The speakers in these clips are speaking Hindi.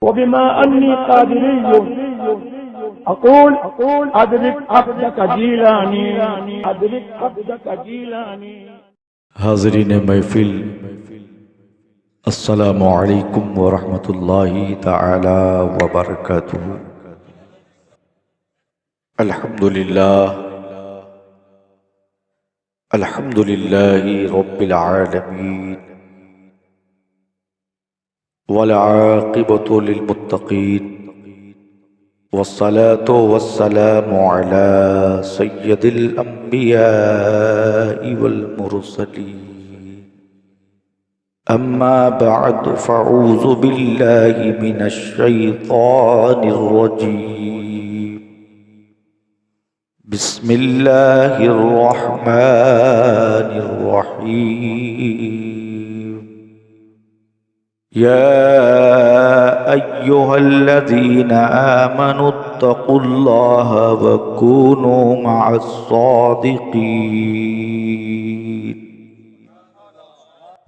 वबिमा अन्नी कादिरिय्युन अक़ूल अदरिक अब्दक जीलानी अदरिक अब्दक जीलानी। हाज़रीन महफिल, अस्सलामु अलैकुम व रहमतुल्लाहि तआला व बरकातुहू। अल्हम्दुलिल्लाहि रब्बिल आलमीन वल आक़िबतु लिल मुत्तक़ीन वस्सलातु वस्सलामु अला सय्यदिल अंबियाइ वल मुरसलीन। अम्मा बअद फ़अऊज़ु बिल्लाहि मिनश शैतानिर रजीम। बिस्मिल्लाहिर रहमानिर रहीम। या अय्युहल्लज़ीना आमनुत्तक़ुल्लाह व कूनू मअस्सादिक़ीन।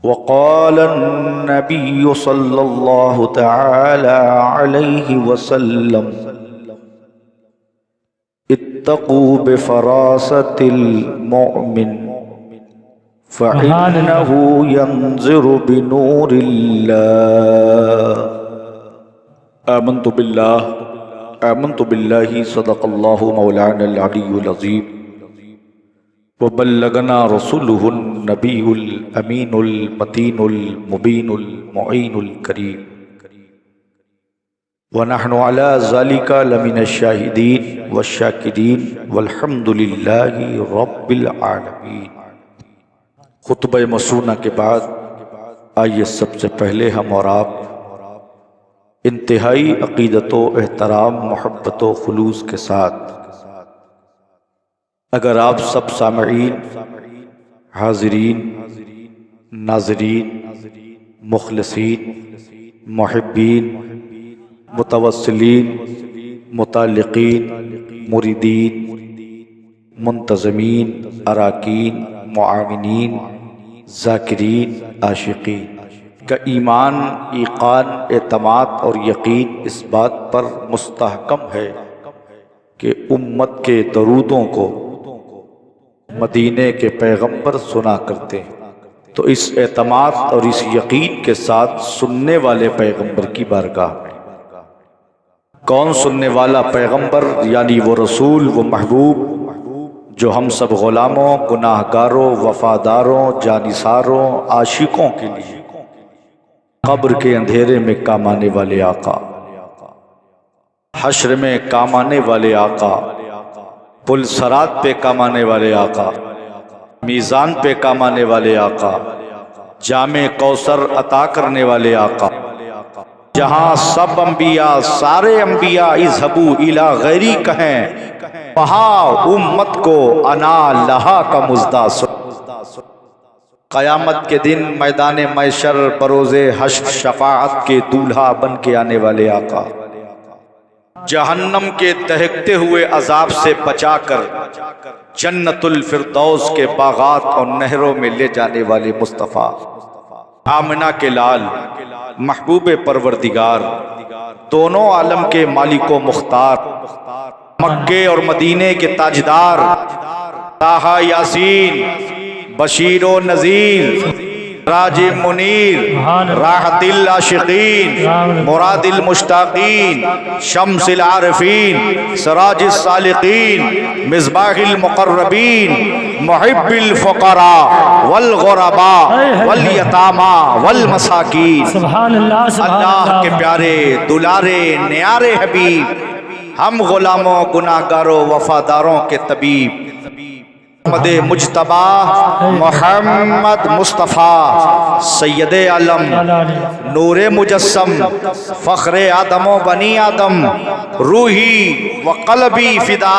वक़ाल अन्नबिय्यु सल्लल्लाहु तआला अलैहि वसल्लम इत्तक़ू बिफ़रासतिल मुअमिन फ़इन्नहु यंज़िरु बिनूरिल्लाह। आमन्तु बिल्लाहि सदक़ल्लाहु मौलानल अलियुल अज़ीम व बल्लगना रसूलुहुन नबियुल अमीनुल मतीनुल मुबीनुल मुईनुल करीम व नहनु अला ज़ालिका लमिनश शाहिदीन वश्शाकिरीन वल्हम्दुलिल्लाहि रब्बिल आलमीन। खुतबा मसूना के बाद आइए सबसे पहले हम और आप इंतहाई अक़ीदतो एहतराम मोहब्बतो खुलूस के साथ, अगर आप सब सामईन, हाज़रीन, नाज़रीन, मुख़लिसीन, मुहिब्बीन, मुतवस्सिलीन, मुताल्लिक़ीन, मुरीदीन, मुंतज़मीन, अराकीन, मुआविनीन, ज़ाकिरीन, आशिक़ीन का ईमान, ईक़ान, एतमाद और यकीन इस बात पर मुस्तहकम है कि उम्मत के दरूदों को मदीने के पैगंबर सुना करते हैं। तो इस एतमाद और इस यकीन के साथ सुनने वाले पैगंबर की बारगाह में, कौन सुनने वाला पैगंबर, यानी वो रसूल, वो महबूब जो हम सब ग़ुलामों, गुनाहगारों, वफ़ादारों, जानिसारों, आशिकों के लिए कब्र के अंधेरे में काम आने वाले आका, हश्र में काम आने वाले आका, पुल सरात पे काम आने वाले आका, मीज़ान पे काम आने वाले आका, जामे कौसर अता करने वाले आका, जहाँ सब अंबिया, सारे अंबिया इज़हबू इला गैरी कहें, वहाँ उम्मत को अना लहा का मुज़दा सुन। क़यामत के दिन मैदान मैशर बरोज़े हश्र शफ़ाअत के दूल्हा बन के आने वाले आका, जहन्नम के दहकते हुए अजाब से बचाकर जन्नतुल फिरदौस के बागात और नहरों में ले जाने वाले मुस्तफ़ा, आमिना के लाल, महबूब परवरदिगार, दोनों आलम के मालिको मुख्तार, मक्के और मदीने के ताजदार, ताहा यासीन, बशीरो नज़ीर, राजे मुनीर, राहतिल आशिकीन, मुरादिल मुश्ताकीन, शम्सिल आरिफीन, सराजिस सालिकीन, मिज़बाहिल मुक़र्रबीन, मुहिब्बिल फ़ुक़रा वल ग़ुरबा वल यतामा वल मसाकीन। अल्लाह के प्यारे दुलारे न्यारे हबीब, हम ग़ुलामों, गुनाहगारों, वफ़ादारों के तबीब मोहम्मद मुज्तबा मोहम्मद मुस्तफ़ा सैयद आलम नूरे मुजस्सम फ़ख्रे आदमो बनी आदम रूही व क़ल्बी फ़िदा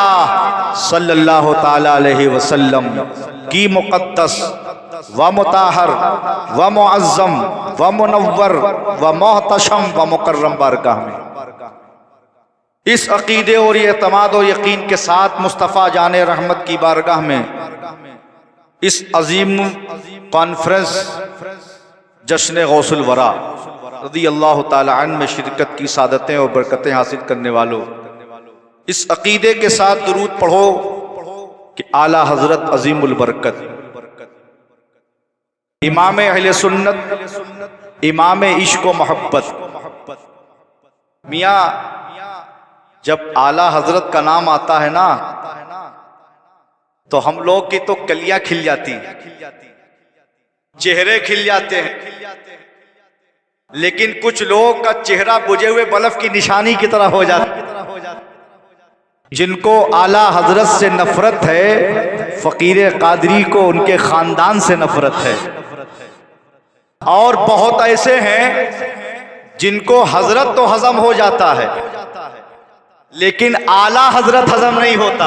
सल्लल्लाहु ताला अलैहि वसल्लम की मुक़द्दस व मुताहर व मुअज़्ज़म व मुनव्वर व मोहतशम व मुकर्रम बारगाह में इस अकीदे और ये एतमाद और यकीन के साथ मुस्तफ़ा जाने रहमत की बारगाह में इस अजीम कॉन्फ्रेंस जश्न गौसुल वरा रज़ी अल्लाह ताला अन्हु में शिरकत की सादतें और बरकतें हासिल करने वालों, इस अकीदे के साथ दुरूद पढ़ो कि आला हजरत अजीमुल बरकत, इमाम अहले सुन्नत, इमाम इश्क व मोहब्बत। मियाँ जब आला हजरत का नाम आता है ना तो हम लोग की तो कलियां खिल जाती हैं, चेहरे खिल जाते हैं, लेकिन कुछ लोगों का चेहरा बुझे हुए बल्ब की निशानी की तरह हो जाता है। जिनको आला हजरत से नफरत है, फकीर कादरी को उनके खानदान से नफरत है। और बहुत ऐसे हैं जिनको हजरत तो हजम हो जाता है लेकिन आला हजरत हजम नहीं होता।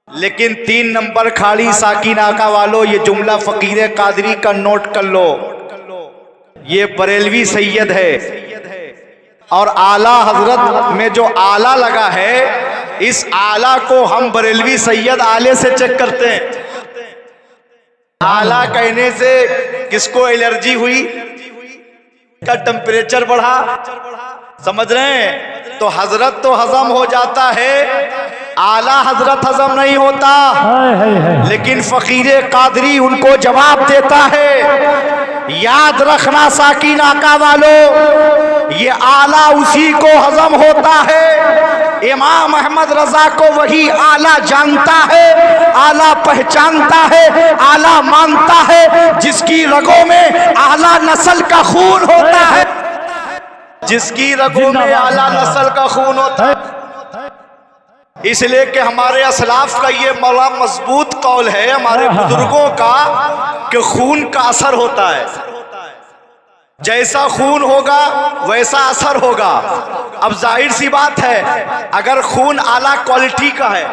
लेकिन 3 नंबर खाड़ी साकिन आका वालों, ये जुमला फकीर कादरी का नोट कर लो, ये बरेलवी सैयद है। और आला हजरत में जो आला लगा है, इस आला को हम बरेलवी सैयद आले से चेक करते हैं। आला कहने से किसको एलर्जी हुई, का टेम्परेचर बढ़ा, समझ रहे हैं? तो हजरत तो हजम हो जाता है, आला हजरत हजम नहीं होता। लेकिन फकीर कादरी उनको जवाब देता है, याद रखना साकिन आका वालों, ये आला उसी को हजम होता है। इमाम अहमद रजा को वही आला जानता है, आला पहचानता है, आला मानता है, जिसकी रगों में आला नस्ल का खून होता है, जिसकी रगों में आला नस्ल का खून होता है। इसलिए कि हमारे असलाफ का ये बड़ा मजबूत कौल है, हमारे बुजुर्गों का, कि खून का असर होता है। जैसा खून होगा वैसा असर होगा। अब जाहिर सी बात है, अगर खून आला क्वालिटी का है,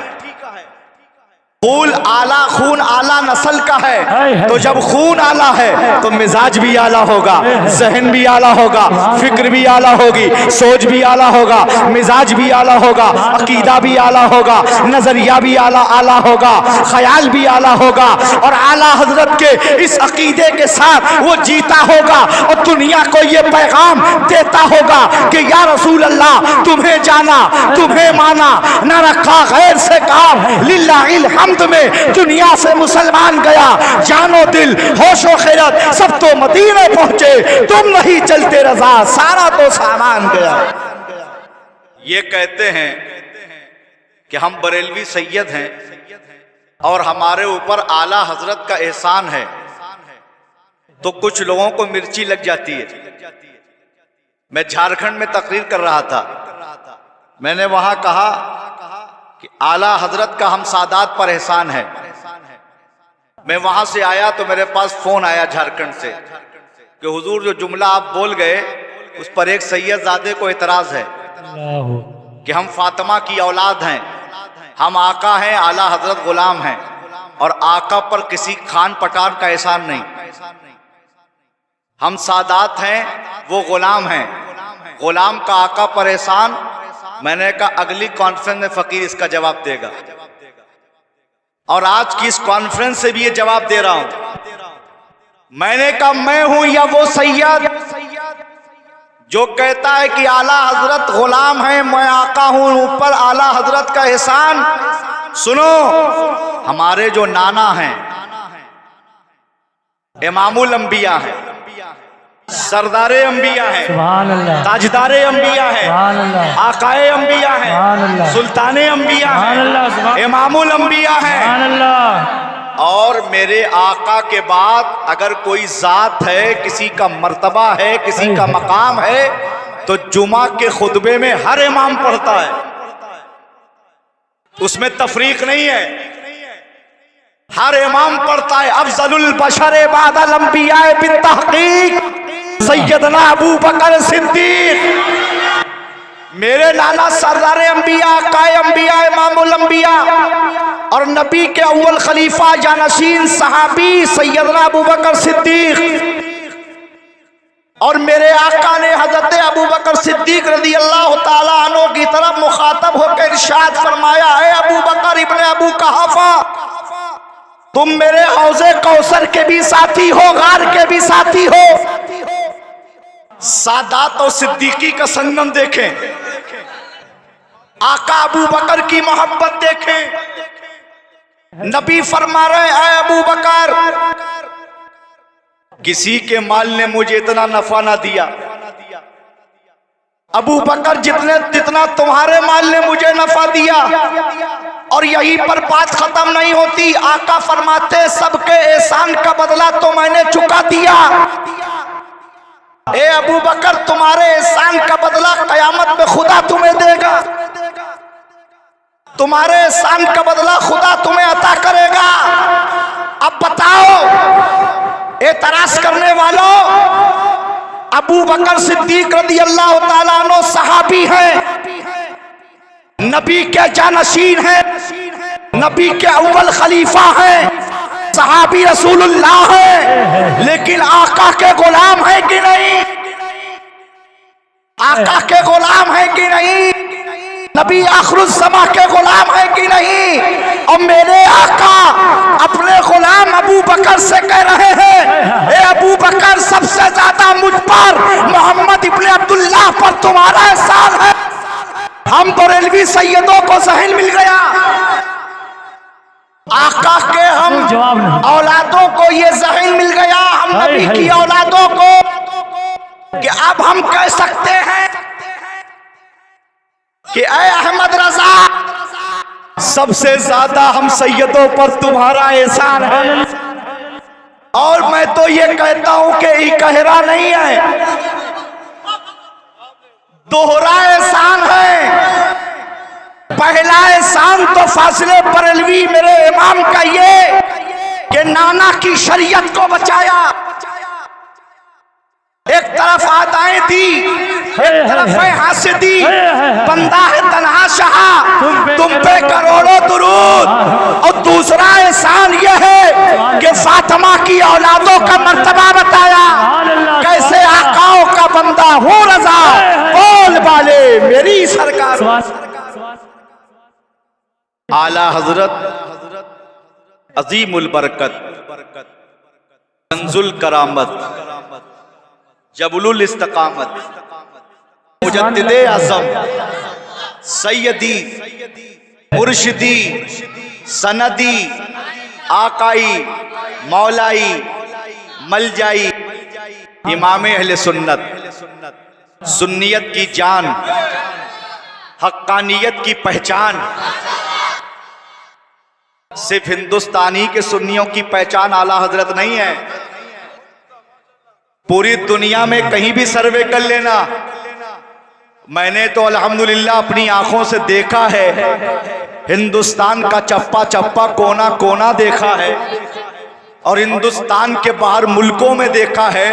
खून आला नस्ल का है, तो जब खून आला है तो मिजाज भी आला होगा, जहन भी आला होगा, फिक्र भी आला होगी, सोच भी आला होगा, मिजाज भी आला होगा, अकीदा भी आला होगा, नजरिया भी आला होगा, ख्याल भी आला होगा। और आला हजरत के इस अकीदे के साथ वो जीता होगा और दुनिया को ये पैगाम देता होगा कि या रसूल अल्लाह, तुम्हें जाना, तुम्हें माना, न रखा गैर से काम, लिल्लाहिल हम्द में दुनिया से मुसलमान गया, जानो दिल होशो खैरत सब तो मदीने पहुंचे, तुम नहीं चलते रजा, सारा तो सामान गया। ये कहते हैं कि हम बरेलवी सैयद हैं और हमारे ऊपर आला हजरत का एहसान है, तो कुछ लोगों को मिर्ची लग जाती है। मैं झारखंड में तकरीर कर रहा था, मैंने वहां कहा कि आला हजरत का हम सादात पर एहसान है। मैं वहां से आया तो मेरे पास फोन आया झारखंड से कि हुजूर जो जुमला आप बोल गए उस पर एक सैयदजादे को एतराज है कि हम फातिमा की औलाद हैं, हम आका हैं, आला हजरत गुलाम हैं, और आका पर किसी खान पठान का एहसान नहीं। हम सादात हैं, वो गुलाम हैं, गुलाम का आका पर एहसान। मैंने कहा अगली कॉन्फ्रेंस में फकीर इसका जवाब देगा, और आज की इस कॉन्फ्रेंस से भी ये जवाब दे रहा हूं। मैंने कहा मैं हूं या वो सैयद जो कहता है कि आला हजरत गुलाम है, मैं आका हूं, ऊपर आला हजरत का एहसान। सुनो, हमारे जो नाना हैं इमामुल अंबिया हैं, सरदारे अंबिया हैं, ताजदारे अंबिया हैं, आकाए अंबिया हैं, सुल्ताने अंबिया हैं, इमामुल अंबिया हैं। और मेरे आका के बाद अगर कोई जात है, किसी का मर्तबा है, किसी का मकाम है, तो जुमा के खुतबे में हर इमाम पढ़ता है, उसमें तफरीक नहीं है, हर इमाम पढ़ता है। अफजलुल बशर बादल अंबिया बित्तहकीक सैयदना अबू बकर सिद्दीक। मेरे नाना सरदारे अंबिया, आकाए अंबिया, इमामुल अंबिया और नबी के अव्वल खलीफा जानशीन सहाबी सैयदना अबू बकर सिद्दीक। और मेरे आका ने हजरत अबू बकर सिद्दीक रज़ी अल्लाह ताला अन्हु की तरफ मुखातब होकर इरशाद फरमाया, है अबू बकर इब्ने अबू कहाफा, तुम मेरे हौज़े कौसर के भी साथी हो, गार के भी साथी हो। सादात और सिद्दीकी का संगम देखें, आका अबू बकर की मोहब्बत देखें। नबी फरमा रहे हैं अबू बकर, किसी के माल ने मुझे इतना नफा ना दिया अबू बकर जितना तुम्हारे माल ने मुझे नफा दिया। और यहीं पर बात खत्म नहीं होती, आका फरमाते सबके एहसान का बदला तो मैंने चुका दिया। ए अबू बकर, तुम्हारे एहसान का बदला कयामत में खुदा तुम्हें देगा, तुम्हारे एहसान का बदला खुदा तुम्हें अता करेगा। अब बताओ एतराज करने वालों, अबू बकर सिद्दीक रज़ी अल्लाह ताला अन्हु सहाबी हैं, नबी के जानशीन हैं, नबी के अव्वल खलीफा हैं, सहाबी रसूलुल्लाह हैं, लेकिन आका के गुलाम है कि नहीं? आका के गुलाम है कि नहीं? नबी आखिरुज़्ज़मा के गुलाम है कि नहीं? और मेरे आका अपने गुलाम अबू बकर से कह रहे हैं, ए अबू बकर, सबसे ज्यादा मुझ पर मोहम्मद इब्ने अब्दुल्लाह पर तुम्हारा एहसान है। हम बरेलवी सैयदों को ज़हन मिल गया, आका के हम औलादों को ये ज़हन मिल गया, हम नबी की औलादों को, कि अब हम कह सकते हैं कि ऐ अहमद रजा, सबसे ज्यादा हम सैयदों पर तुम्हारा एहसान है। और मैं तो ये कहता हूं कि इकहरा नहीं है, दोहरा एहसान है। पहला एहसान तो फासिले बरेलवी मेरे इमाम का ये कि नाना की शरीयत को बचाया, एक तरफ आदाएं दी, एक तरफ यहाँ से दी, बंदा है तन्हा शाह, तुम पे करोड़ों दुरूद। और दूसरा एहसान यह है कि फातिमा की औलादों का मर्तबा बताया, कैसे आकाओं का बंदा हूँ रजा, बोल वाले मेरी सरकार। आला हजरत अजीमुल बरकत, कंजुल करामत, जबलुल इस्तकामत, मुजद्दिदे आज़म, सैयदी, मुर्शिदी, सनदी, आकाई, मौलाई, मलजाई, इमाम अहले सुन्नत, सुन्नियत की जान, हक्कानियत की पहचान। सिर्फ हिंदुस्तानी के सुन्नियों की पहचान आला हजरत नहीं है, पूरी दुनिया में कहीं भी सर्वे कर लेना। मैंने तो अल्हम्दुलिल्लाह अपनी आंखों से देखा है, हिंदुस्तान का चप्पा चप्पा कोना कोना देखा है, और हिंदुस्तान के बाहर मुल्कों में देखा है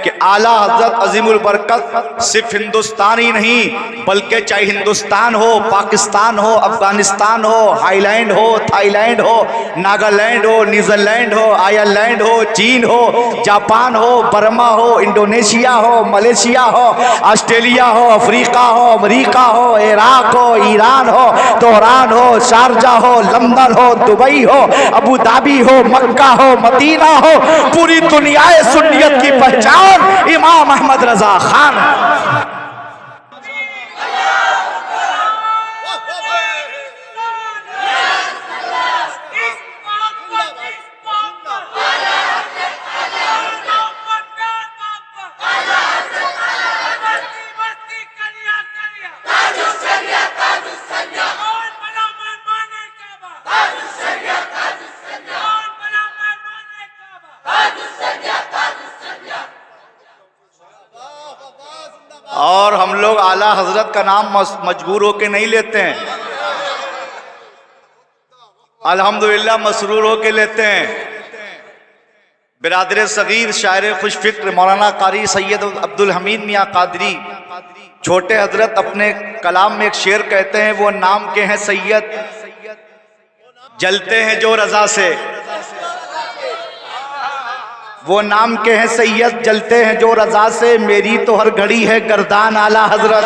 कि आला हजरत अजीमुल बरकत सिर्फ हिंदुस्तान ही नहीं, बल्कि चाहे हिंदुस्तान हो, पाकिस्तान हो, अफगानिस्तान हो, हाईलैंड हो, थाईलैंड हो, नागालैंड हो, न्यूजीलैंड हो, आयरलैंड हो, चीन हो, जापान हो, बर्मा हो, इंडोनेशिया हो, मलेशिया हो, ऑस्ट्रेलिया हो, अफ्रीका हो, अमेरिका हो, इराक हो, ईरान हो, तेहरान हो, शारजा हो, लंदन हो, दुबई हो, अबू धाबी हो, मक्का हो, मदीना हो, पूरी दुनिया सुन्नियत की पहचान इमाम अहमद रजा खान। और हम लोग आला हजरत का नाम मजबूर होके नहीं लेते हैं, अल्हम्दुलिल्लाह मसरूर होके लेते हैं। बिरादर सगीर शायर खुश फिक्र मौलाना कारी सैयद अब्दुल हमीद मियाँ कादरी छोटे हजरत अपने कलाम में एक शेर कहते हैं, वो नाम के हैं सैयद, जलते हैं जो रजा से, वो नाम के हैं सैयद, जलते हैं जो रजा से, मेरी तो हर घड़ी है गर्दान आला हजरत।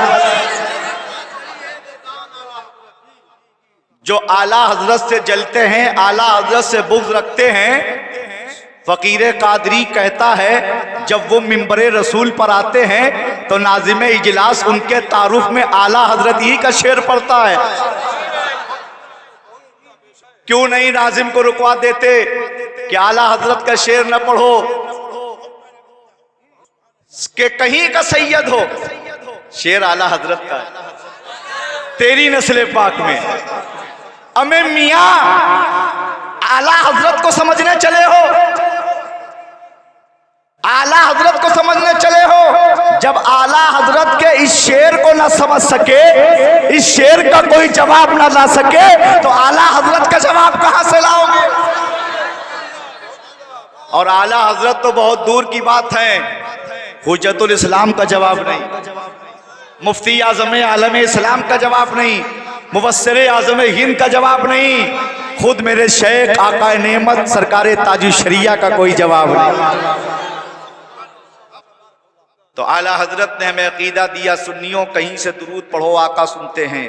जो आला हजरत से जलते हैं, आला हजरत से बुग़्ज़ रखते हैं, फकीर कादरी कहता है जब वो मिंबरे रसूल पर आते हैं तो नाज़िम इजलास उनके तारुफ में आला हजरत ही का शेर पढ़ता है। क्यों नहीं नाज़िम को रुकवा देते कि आला हजरत का शेर न पढ़ो, कि कहीं का सैयद हो, शेर आला हजरत का है, तेरी नस्ल पाक में। अमे मियां आला हजरत को समझने चले हो, आला हजरत को समझने चले हो, जब आला हजरत के इस शेर को ना समझ सके, इस शेर का कोई जवाब ना ला सके, तो आला हजरत का जवाब कहां से लाओगे? और आला हजरत तो बहुत दूर की बात है, हुज्जतुल इस्लाम का जवाब नहीं, मुफ्ती आज़म आलम इस्लाम का जवाब नहीं, मुबस्सिर आज़म हिंद का जवाब नहीं, खुद मेरे शेख आका नेमत सरकारे ताजु शरिया का कोई जवाब नहीं। तो आला हजरत ने हमें अकीदा दिया, सुन्नियों कहीं से दुरूद पढ़ो, आका सुनते हैं।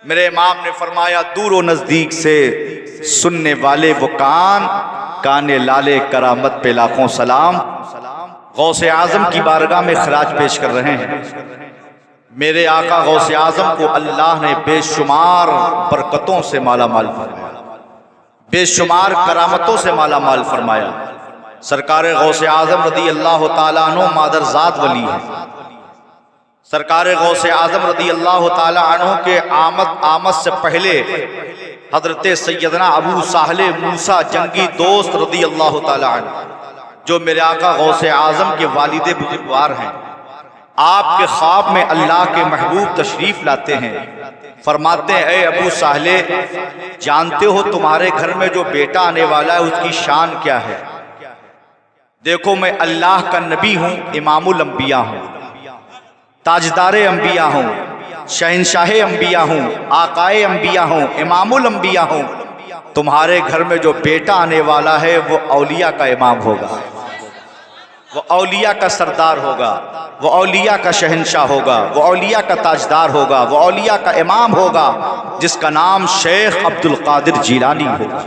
मेरे इमाम ने फरमाया दूर व नजदीक से सुनने वाले वो कान, काने लाले करामत पे लाखों सलाम। गौसे आजम की बारगाह में खराज पेश कर रहे हैं। मेरे आका गौसे आजम को अल्लाह ने बेशुमार बरकतों से माला माल फरमाया, बेशुमार करामतों से माला माल फरमाया। सरकार गौसे आजम रदी अल्लाह ताला अन्हु मादरजात वली है। सरकार गौसे आजम रदी अल्लाह ताला अन्हु के आमद से पहले हजरत सैयदना अबू साहले मूसा जंगी दोस्त रदी अल्लाह ताला अन्हु, जो मेरे आका गौसे आजम के वालिदे बुजुर्गवार हैं, आपके ख्वाब में अल्लाह के महबूब तशरीफ लाते हैं। फरमाते हैं ए अबू साहले, जानते हो तुम्हारे घर में जो बेटा आने वाला है उसकी शान क्या है? देखो मैं अल्लाह का नबी हूं, इमामुल अंबिया हूं, ताजदारे अंबिया हूं, शहनशाहे अंबिया हूं, आकाए अंबिया हूं, इमामुल अंबिया हूं। तुम्हारे घर में जो बेटा आने वाला है वो औलिया का इमाम होगा, वो औलिया का सरदार होगा, वो औलिया का शहनशाह होगा, वो औलिया का ताजदार होगा, वो औलिया का इमाम होगा, जिसका नाम शेख अब्दुल कादिर जीलानी होगा।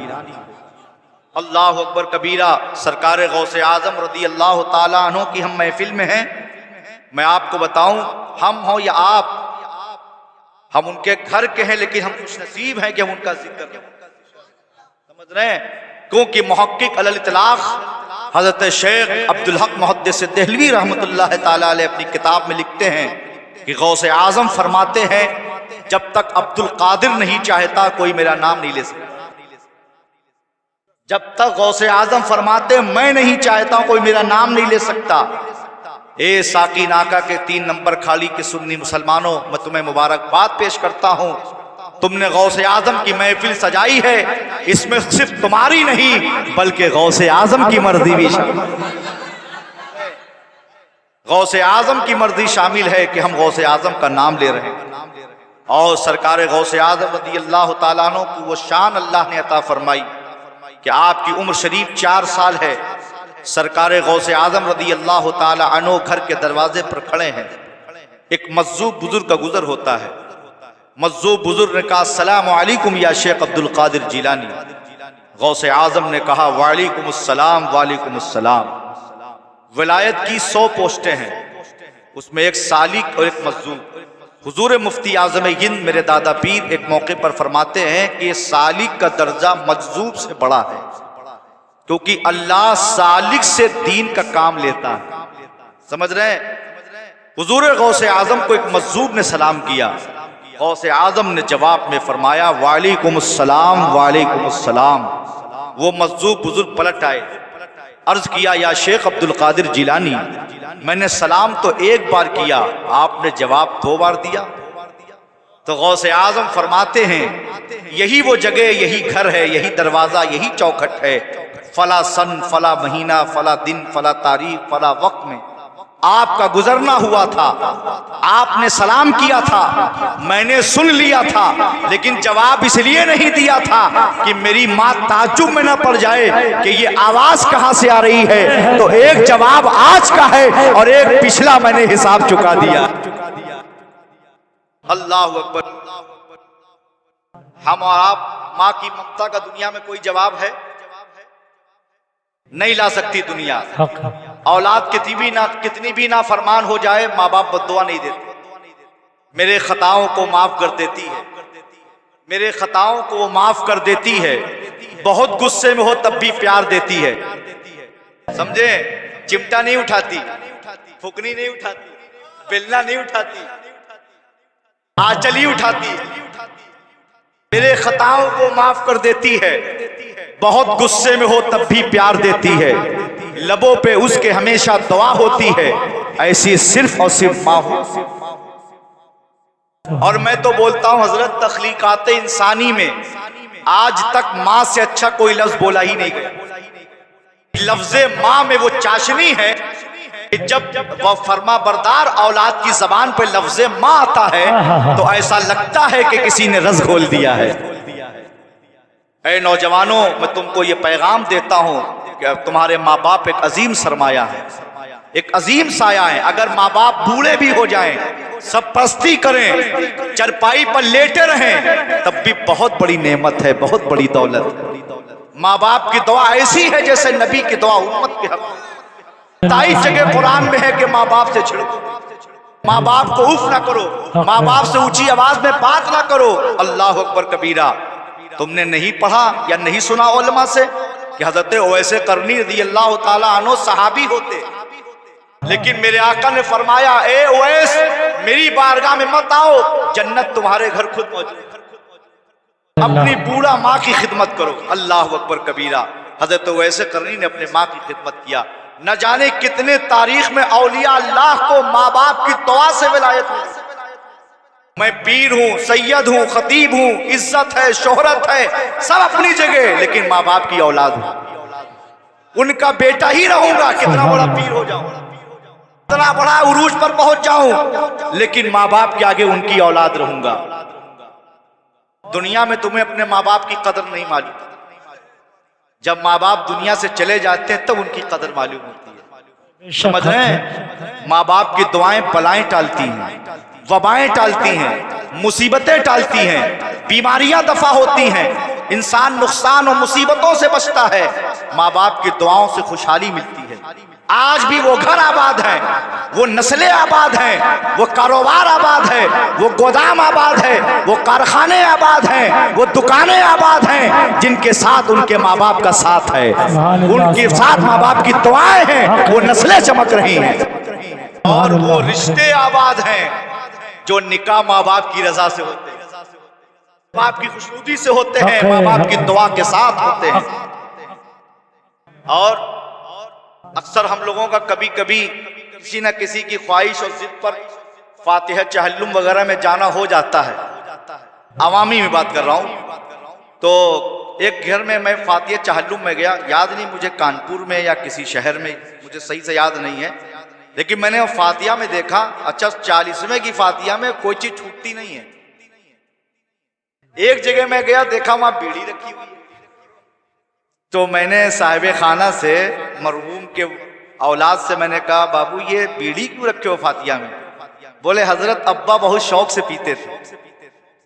अल्लाह अकबर कबीरा। सरकार गौसे आजम रदी अल्लाह ताला अन्हु की हम महफिल में हैं। मैं आपको बताऊं, हम हो या आप, हम उनके घर के हैं, लेकिन हम खुश नसीब हैं कि हम उनका जिक्र करें। समझ रहे हैं? क्योंकि मुहक्किक अलल इतलाक हजरत शेख अब्दुल हक मुहद्दिस देहलवी रहमतुल्लाह ताला अलैह अपनी किताब में लिखते हैं कि गौसे आजम फरमाते हैं जब तक अब्दुल कादिर नहीं चाहता कोई मेरा नाम नहीं ले सकता। जब तक गौसे आजम फरमाते मैं नहीं चाहता कोई मेरा नाम नहीं ले सकता। ए साकी नाका के 3 नंबर खाली के सुन्नी मुसलमानों, मैं तुम्हें मुबारकबाद पेश करता हूं। तुमने गौसे आजम की महफिल सजाई है, इसमें सिर्फ तुम्हारी नहीं बल्कि गौसे आजम की मर्जी भी शामिल है। गौसे आजम की मर्जी शामिल है कि हम गौसे आजम का नाम ले रहे हैं। और सरकार गौसे आजम रदी अल्लाह ताला अन्हु की वो शान अल्लाह ने अता फरमाई कि आपकी उम्र शरीफ 4 साल है। सरकार गौसे आजम रदी अल्लाह ताला अन्हु घर के दरवाजे पर खड़े हैं। एक मज़्ज़ूब बुजुर्ग का गुजर होता है। मज़्ज़ूब बुजुर्ग ने कहा अस्सलामु अलैकुम या शेख अब्दुल कादिर जीलानी। गौसे आजम ने कहा वालेकुम अस्सलाम वालेकुम अस्सलाम। विलायत की 100 पोस्टें हैं, उसमें एक सालिक और एक मज़्ज़ूब। हुजूर मुफ्ती आज़म हिंद मेरे दादा पीर एक मौके पर फरमाते हैं कि सालिक का दर्जा मजजूब से बड़ा है, क्योंकि अल्लाह सालिक से दीन का काम लेता है। समझ रहे हैं? हुजूर गौसे आजम को एक मजजूब ने सलाम किया। गौसे आजम ने जवाब में फरमाया वालेकुम अस्सलाम वालेकुम अस्सलाम। वो मजजूब बुजुर्ग पलट आए, अर्ज किया या शेख अब्दुल कादिर जिलानी, मैंने सलाम तो एक बार किया, आपने जवाब 2 बार दिया। तो गौसे आजम फरमाते हैं यही वो जगह, यही घर है, यही दरवाजा, यही चौखट है। फला सन, फला महीना, फला दिन, फला तारीख, फला वक्त में आपका गुजरना हुआ था, आपने सलाम किया था, मैंने सुन लिया था, लेकिन जवाब इसलिए नहीं दिया था कि मेरी माँ ताज्जुब में न पड़ जाए कि ये आवाज कहां से आ रही है। तो एक जवाब आज का है और एक पिछला मैंने हिसाब चुका दिया। अल्लाह अकबर। हम और आप, माँ की ममता का दुनिया में कोई जवाब है? नहीं ला सकती दुनिया। हक है। औलाद कितनी भी ना फरमान हो जाए, माँ बाप बद्दुआ नहीं देते। मेरे खताओं को माफ कर देती है, मेरे खताओं को वो माफ कर देती है। बहुत गुस्से में हो तब भी प्यार देती है। समझे? चिमटा नहीं उठाती, फुकनी नहीं उठाती, बेलना नहीं उठाती, आंचली उठाती है। मेरे खताओं को माफ कर देती है। बहुत गुस्से में हो तब भी प्यार देती है। लबों पे उसके हमेशा दुआ होती है। ऐसी सिर्फ और सिर्फ माँ हो। और मैं तो बोलता हूं हजरत, तख्लीकात इंसानी में आज तक माँ से अच्छा कोई लफ्ज बोला ही नहीं गया। लफ्जे माँ में वो चाशनी है कि जब वह फर्मा बरदार औलाद की जबान पे लफ्जे माँ आता है तो ऐसा लगता है कि किसी ने रस घोल दिया है। ऐ नौजवानों, मैं तुमको ये पैगाम देता हूं कि तुम्हारे माँ बाप एक अजीम सरमाया है, एक अजीम साया है। अगर माँ बाप बूढ़े भी हो जाएं, सब पस्ती करें, चरपाई पर लेटे रहें, तब भी बहुत बड़ी नेमत है, बहुत बड़ी दौलत। माँ बाप की दुआ ऐसी है जैसे नबी की दुआ उम्मत के हक। 23 जगह कुरान में है कि माँ बाप से छिड़को, माँ बाप को उफ ना करो, माँ बाप से ऊंची आवाज में बात ना करो। अल्लाह अकबर कबीरा। तुमने नहीं पढ़ा या नहीं सुना उलमा से कि हजरत ओवैसे करनी रज़ियल्लाहु ताला अन्हु सहाबी होते, लेकिन मेरे आका ने फरमाया, ए ओवैस, मेरी बारगाह में मत आओ, जन्नत तुम्हारे घर खुद मौजूद है। अपनी बूढ़ा माँ की खिदमत करो। अल्लाह अकबर कबीरा। हजरत ओवैसे करनी ने अपने माँ की खिदमत किया। न जाने कितने तारीख में औलिया अल्लाह को माँ बाप की दुआ से विलायत मिली। मैं पीर हूँ, सैयद हूँ, खतीब हूँ, इज्जत है, शोहरत है, सब अपनी जगह, लेकिन माँ बाप की औलाद हूँ। उनका बेटा ही रहूंगा, कितना बड़ा पीर हो जाऊं, कितना बड़ा उरूज पर पहुंच जाऊं, लेकिन माँ बाप के आगे उनकी औलाद रहूंगा। दुनिया में तुम्हें अपने माँ बाप की कदर नहीं मालूम। जब माँ बाप दुनिया से चले जाते हैं तब उनकी कदर मालूम होती है। समझ रहे हैं? माँ बाप की दुआएं बलाएं टालती हैं, वबाएं टालती हैं, मुसीबतें टालती हैं, बीमारियां दफा होती हैं, इंसान नुकसान और मुसीबतों से बचता है। माँ बाप की दुआओं से खुशहाली मिलती है। आज भी वो घर आबाद है, वो नस्लें आबाद हैं, वो कारोबार आबाद है, वो गोदाम आबाद है, वो कारखाने आबाद हैं, वो दुकानें आबाद हैं, जिनके साथ उनके माँ बाप का साथ है, उनके साथ माँ बाप की दुआएं हैं, वो नस्लें चमक रही हैं। और वो रिश्ते आबाद हैं जो निकाह माँ बाप की रजा से होते हैं, माँ बाप की खुशनुदी से होते हैं, माँ बाप की दुआ के साथ होते हैं। और अक्सर हम लोगों का कभी कभी किसी न किसी की ख्वाहिश और जिद पर फातिहा चहल्लुम वगैरह में जाना हो जाता है। अवामी में बात कर रहा हूँ। तो एक घर में मैं फातिहा चहल्लुम में गया, याद नहीं मुझे कानपुर में या किसी शहर में, मुझे सही से याद नहीं है, लेकिन मैंने फातिहा में देखा, अच्छा 40वें की फातिहा में कोई चीज छूटती नहीं है। एक जगह मैं गया, देखा वहां बीड़ी रखी हुई है। तो मैंने साहिब खाना से, मरहूम के औलाद से मैंने कहा, बाबू ये बीड़ी क्यों रखे हो फातिहा में? बोले हजरत अब्बा बहुत शौक से पीते थे।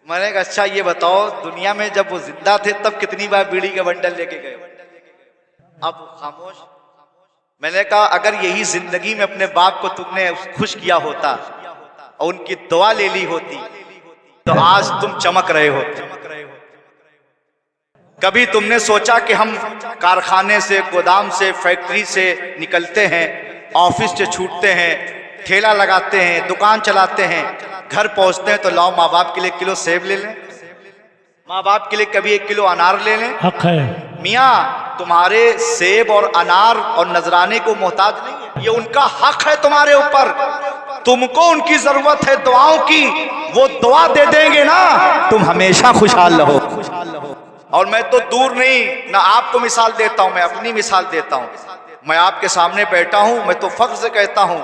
मैंने कहा अच्छा ये बताओ, दुनिया में जब वो जिंदा थे तब कितनी बार बीड़ी के बंडल लेके गए? अब खामोश। मैंने कहा अगर यही जिंदगी में अपने बाप को तुमने खुश किया होता और उनकी दुआ ले ली होती तो आज तुम चमक रहे होते। कभी तुमने सोचा कि हम कारखाने से, गोदाम से, फैक्ट्री से निकलते हैं, ऑफिस से छूटते हैं, ठेला लगाते हैं, दुकान चलाते हैं, घर पहुंचते हैं तो लाओ माँ बाप के लिए 1 किलो सेब ले लें, माँ बाप के लिए कभी 1 किलो अनार ले लें। हक है। मियाँ तुम्हारे सेब और अनार और नजराने को मोहताज नहीं है, ये उनका हक है तुम्हारे ऊपर। तुमको उनकी जरूरत है दुआओं की, वो दुआ दे देंगे ना, तुम हमेशा खुशहाल रहो। और मैं तो दूर नहीं, ना आपको मिसाल देता हूं, मैं अपनी मिसाल देता हूं। मैं आपके सामने बैठा हूं, मैं तो फख्र से कहता हूं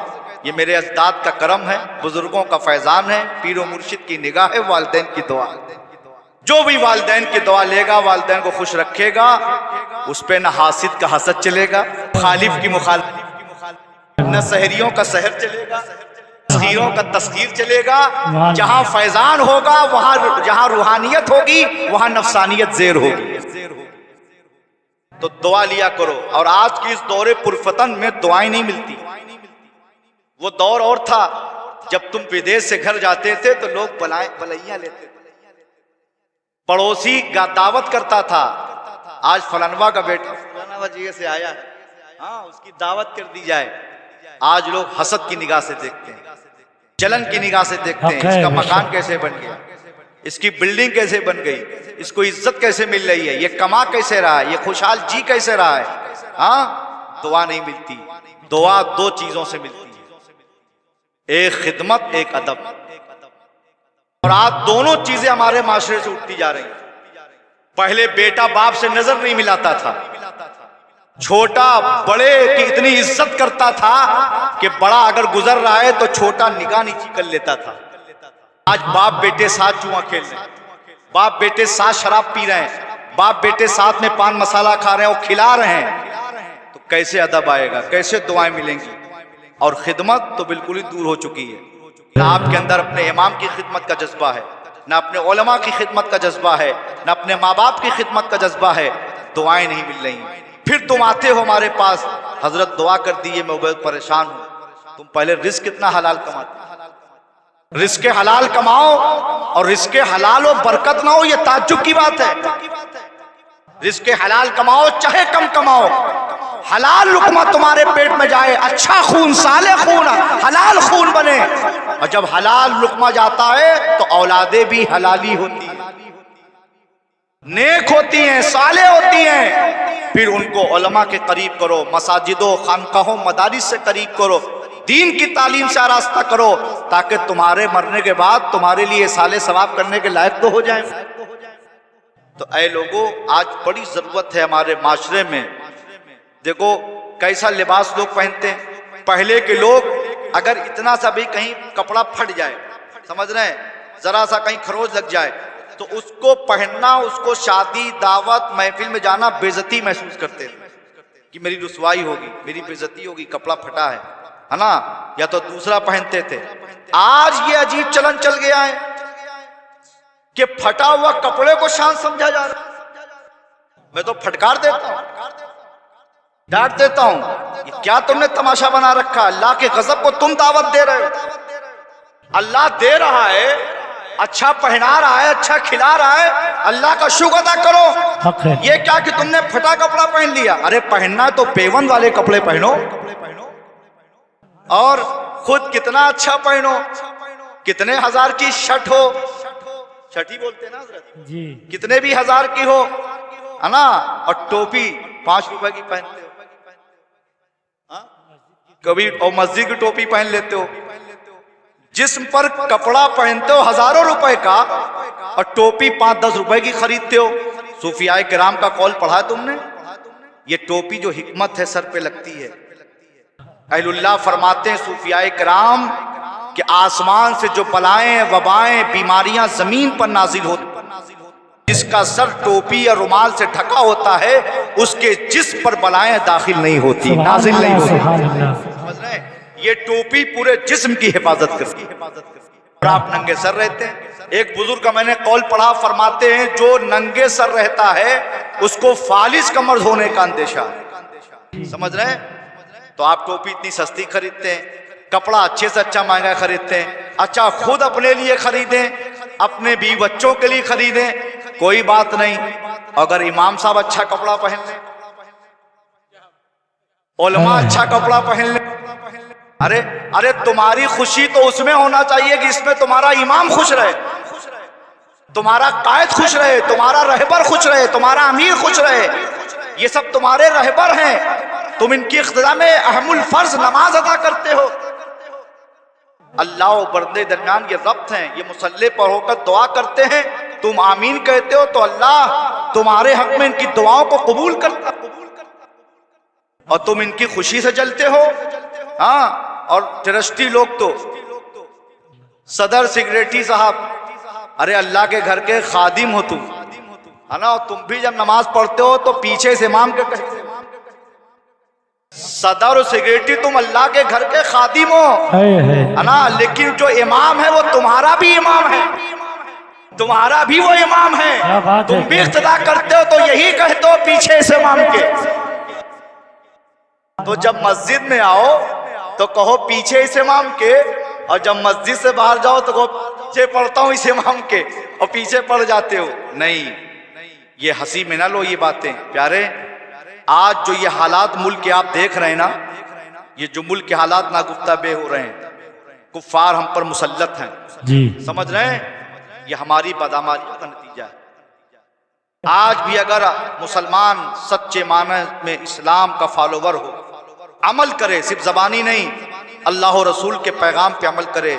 ये मेरे अजदाद का करम है, बुजुर्गों का फैजान है, पीरो मुर्शिद की निगाह है, वालिदैन की दुआ। जो भी वालिदैन की दुआ लेगा, वालिदैन को खुश रखेगा, उस पे न हासिद का हसद चलेगा, खालिफ की मुखालिफ, न सहरियों का सहर चलेगा, तस्खीरों का तस्खीर चलेगा। जहां फैजान होगा, वहां जहां रूहानियत होगी, वहां नफसानियत जेर होगी। तो दुआ लिया करो। और आज की इस दौरे पुरफतन में दुआएं नहीं मिलती। वो दौर और था जब तुम विदेश से घर जाते थे तो लोग बलैया लेते थे, पड़ोसी दावत करता था, आज फलानवा का बेटा फलाना जगह से आया है, हाँ उसकी दावत कर दी जाए। आज लोग हसद की निगाह से देखते हैं, जलन की निगाह से देखते हैं, इसका मकान कैसे बन गया, इसकी बिल्डिंग कैसे बन गई, इसको इज्जत कैसे मिल रही है, ये कमा कैसे रहा है, ये खुशहाल जी कैसे रहा है। हाँ, दुआ नहीं मिलती। दुआ दो चीजों से मिलती है, एक खिदमत, एक अदब। और आज दोनों चीजें हमारे माशरे से उठती जा रही हैं। पहले बेटा बाप से नजर नहीं मिलाता था, छोटा बड़े की इतनी इज्जत करता था कि बड़ा अगर गुजर रहा है तो छोटा निगाह नीची कर लेता था। आज बाप बेटे साथ जुआ खेल रहे हैं, बाप बेटे साथ शराब पी रहे हैं, बाप बेटे साथ में पान मसाला खा रहे हैं और खिला रहे हैं, तो कैसे अदब आएगा, कैसे दुआएं मिलेंगी। और खिदमत तो बिल्कुल ही दूर हो चुकी है। ना आपके अंदर अपने इमाम की खिदमत का जज्बा है, ना अपने उलमा की खिदमत का जज्बा है, ना अपने माँ बाप की खिदमत का जज्बा है। दुआएं नहीं मिल रही। फिर तुम आते हो हमारे पास, हजरत दुआ कर दी है, मैं बहुत परेशान हूं। तुम पहले रिस्क कितना हलाल कमाते, रिस्क हलाल कमाओ, और रिस्क हलाल और बरकत ना हो, यह ताज्जुब की बात है। रिस्क हलाल कमाओ चाहे कम कमाओ, हलाल लुकमा तुम्हारे पेट में जाए, अच्छा खून, साले खून, हलाल खून बने। और जब हलाल लुकमा जाता है तो औलादे भी हलाली होती हैं, नेक होती हैं, साले होती हैं। फिर उनको उलमा के करीब करो, मसाजिदों, खानकाहों, मदारिस से करीब करो, दीन की तालीम से रास्ता करो, ताकि तुम्हारे मरने के बाद तुम्हारे लिए साले सवाब करने के लायक तो हो जाए। तो ऐ लोगों, आज बड़ी जरूरत है हमारे माशरे में। देखो कैसा लिबास लोग पहनते हैं। पहले के लोग अगर इतना सा भी कहीं कपड़ा फट जाए, समझ रहे हैं, जरा सा कहीं खरोच लग जाए, तो उसको पहनना, उसको शादी दावत महफिल में जाना बेइज्जती महसूस करते थे कि मेरी रुसवाई होगी, मेरी बेइज्जती होगी, कपड़ा फटा है ना, या तो दूसरा पहनते थे। आज ये अजीब चलन चल गया है कि फटा हुआ कपड़े को शान समझा जा रहा है। मैं तो फटकार देता हूं, डांट देता हूं, ये क्या तुमने तमाशा बना रखा। अल्लाह के गजब को तुम दावत दे रहे हो। अल्लाह दे रहा है, अच्छा पहना रहा है, अच्छा खिला रहा है, अल्लाह का शुक्र अदा करो। ये क्या कि तुमने फटा कपड़ा पहन लिया। अरे पहनना तो पेवन वाले कपड़े पहनो, और खुद कितना अच्छा पहनो, कितने हजार की शर्ट हो, शर्ट ही बोलते हैं ना हजरत जी, कितने भी हजार की हो, है ना, और टोपी 5 रुपए की पहनते हो, कभी और मस्जिद की टोपी पहन लेते हो, जिस्म पर कपड़ा पहनते हो हजारों रुपए का, और टोपी 5-10 रुपए की खरीदते हो। सूफियाए किराम का कौल पढ़ा तुमने? ये टोपी जो हिकमत है सर पे लगती है। अहलुल्लाह फरमाते हैं सूफियाए किराम कि आसमान से जो बलाएं, वबाएं, बीमारियां जमीन पर नाजिल होती, जिसका सर टोपी या रुमाल से ढका होता है, उसके जिस्म पर बलाएं दाखिल नहीं होती, नाजिल नहीं होती। समझ रहे हैं? ये टोपी पूरे जिस्म की हिफाजत करती है, और आप नंगे सर रहते हैं। एक बुजुर्ग का मैंने कौल पढ़ा, फरमाते हैं जो नंगे सर रहता है उसको फालिज कमर होने का अंदेशा है। समझ रहे हैं? तो आप टोपी इतनी सस्ती खरीदते हैं, कपड़ा अच्छे से अच्छा महंगा खरीदते हैं, अच्छा खुद अपने लिए खरीदें, अपने बीवी बच्चों के लिए खरीदें, कोई बात नहीं। अगर इमाम साहब अच्छा कपड़ा पहन ले, उलमा अच्छा कपड़ा पहन ले, अरे अरे तुम्हारी खुशी तो उसमें होना चाहिए कि इसमें तुम्हारा इमाम खुश रहे, तुम्हारा कायद खुश रहे, तुम्हारा रहबर खुश रहे, तुम्हारा अमीर खुश रहे। ये सब तुम्हारे रहबर हैं, तुम इनकी इख्तिदा में अहमुल फर्ज नमाज अदा करते हो। अल्लाह और बंदे दरमियान ये रब्त हैं, ये मुसल्ले पर होकर दुआ करते हैं, तुम आमीन कहते हो तो अल्लाह तुम्हारे हक में इनकी दुआओं को कबूल करता, और तुम इनकी खुशी से जलते हो। हाँ, और ट्रस्टी लोग तो सदर सेक्रेटरी साहब, अरे अल्लाह के घर के खादिम हो तुम, है ना, और तुम भी जब नमाज पढ़ते हो तो पीछे से इमाम के कहे, सदर और सेक्रेटरी तुम अल्लाह के घर के खादिम हो, है ना, लेकिन जो इमाम है वो तुम्हारा भी इमाम है। तुम्हारा भी वो इमाम है, तुम भी इख्तिदा करते हो तो यही कहते हो पीछे से इमाम के। तो जब मस्जिद में आओ तो कहो पीछे इस इमाम के, और जब मस्जिद से बाहर जाओ तो कहो पीछे पढ़ता हूं इस इमाम के, और पीछे पड़ जाते हो। नहीं, ये हंसी में ना लो ये बातें प्यारे। आज जो ये हालात मुल्क के आप देख रहे हैं ना, ये जो मुल्क के हालात नागुफ्ता बे हो रहे हैं, कुफ्फार हम पर मुसल्लत हैं जी, समझ रहे हैं, ये हमारी बदअमालियों का नतीजा है। आज भी अगर मुसलमान सच्चे माने में इस्लाम का फॉलोवर हो, अमल करे, सिर्फ जबानी नहीं, अल्लाह और रसूल के पैगाम पे अमल करे,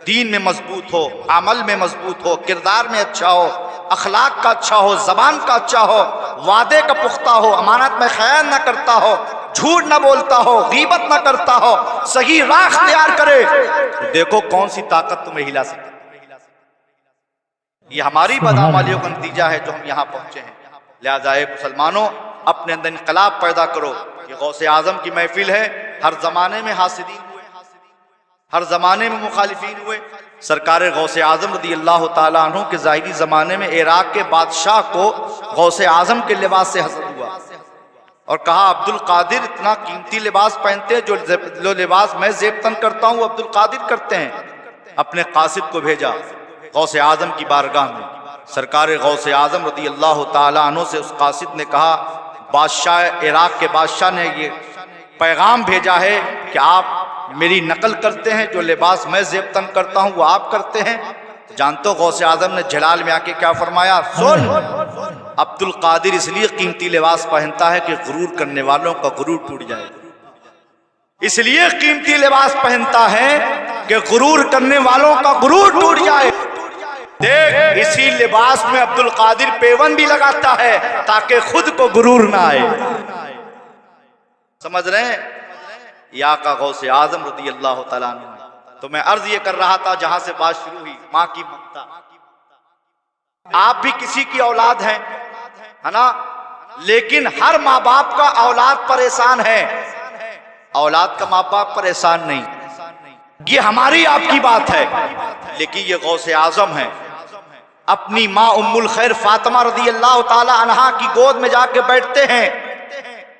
दीन में मजबूत हो, अमल में मजबूत हो, किरदार में अच्छा हो, अखलाक का अच्छा हो, जबान का अच्छा हो, वादे का पुख्ता हो, अमानत में खयान ना करता हो, झूठ ना बोलता हो, गीबत ना करता हो, सही राह इख्तियार करे, तो देखो कौन सी ताकत तुम्हें हिला सकती। ये हमारी बदअमालियों का नतीजा है जो हम यहाँ पहुंचे हैं। लिहाजा मुसलमानों, अपने अंदर इनकलाब पैदा करो। ये गौसे आजम की महफिल है, हर जमाने में हासिदीन हुए, हर जमाने में मुखालिफीन हुए। सरकार गौसे आजम रदी अल्लाह ताला अन्हु के ज़ाहिरी ज़माने में इराक के बादशाह को गौसे आजम के लिबास से हसद हुआ और कहा अब्दुल कादिर इतना कीमती लिबास पहनते हैं, जो लिबास मैं ज़ेबतन करता हूँ वो अब्दुल कादिर करते हैं। अपने कासिद को भेजा गौसे आजम की बारगाह में। सरकार गौसे आजम रदी अल्लाह ताला अन्हु से उस कासिद ने कहा, बादशाह इराक के बादशाह ने ये पैगाम भेजा है कि आप मेरी नकल करते हैं, जो लिबास मैं ज़ेबतन करता हूं वो आप करते हैं। जानते हो गौसे आजम ने जलाल में आके क्या फरमाया? सुन, अब्दुल कादिर इसलिए कीमती लिबास पहनता है कि गुरूर करने वालों का गुरूर टूट जाए, इसलिए कीमती लिबास पहनता है कि गुरूर करने वालों का गुरूर टूट जाए। देख, इसी लिबास में अब्दुल कादिर पेवन भी लगाता है ताकि खुद को गुरूर ना आए। समझ रहे हैं? या का गौसे आजम रदी अल्लाह तआला अन्हु। तो मैं अर्ज ये कर रहा था जहां से बात शुरू हुई, माँ की ममता। आप भी किसी की औलाद हैं, है ना, लेकिन हर माँ बाप का औलाद परेशान है, औलाद का माँ बाप परेशान नहीं। ये हमारी आपकी बात है, लेकिन ये गौसे आजम है। अपनी माँ उम्मुल खैर फातिमा रदी अल्लाह ताला अन्हा की गोद में जाके बैठते हैं,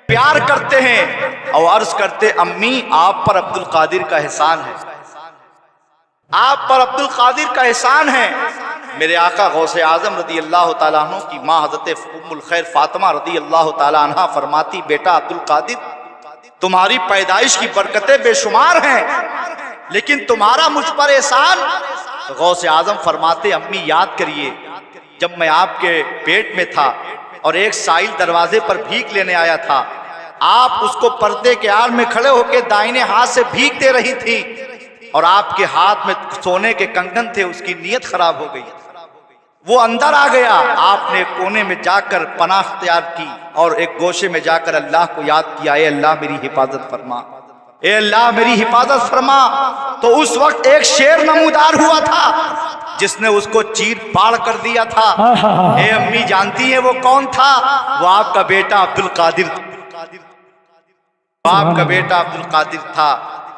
प्यार करते हैं और अर्ज करते, अम्मी आप पर अब्दुल कादिर का एहसान है, आप पर अब्दुल कादिर का एहसान है। मेरे आका गौसे आजम रदी अल्लाह ताला अन्हु की माँ हजरत उम्मुल खैर फातिमा रदी अल्लाह ताला अन्हा फरमाती, बेटा अब्दुल कादिर, तुम्हारी पैदाइश की बरकतें बेशुमार हैं, लेकिन तुम्हारा मुझ पर एहसान। तो गौसे आजम फरमाते, अम्मी याद करिए, जब मैं आपके पेट में था और एक साइल दरवाजे पर भीख लेने आया था, आप उसको पर्दे के आड़ में खड़े होकर दाहिने हाथ से भीख दे रही थी और आपके हाथ में सोने के कंगन थे, उसकी नीयत खराब हो गई, वो अंदर आ गया। आपने कोने में जाकर पनाह इख्तियार की और एक गोशे में जाकर अल्लाह को याद किया, ए अल्लाह मेरी हिफाजत फरमा, ए अल्लाह मेरी हिफाजत फरमा। तो उस वक्त एक शेर नमूदार हुआ था जिसने उसको चीर फाड़ कर दिया था। ए अम्मी जानती है वो कौन था? वो आपका बेटा अब्दुल कादिर, आपका बेटा अब्दुल कादिर था।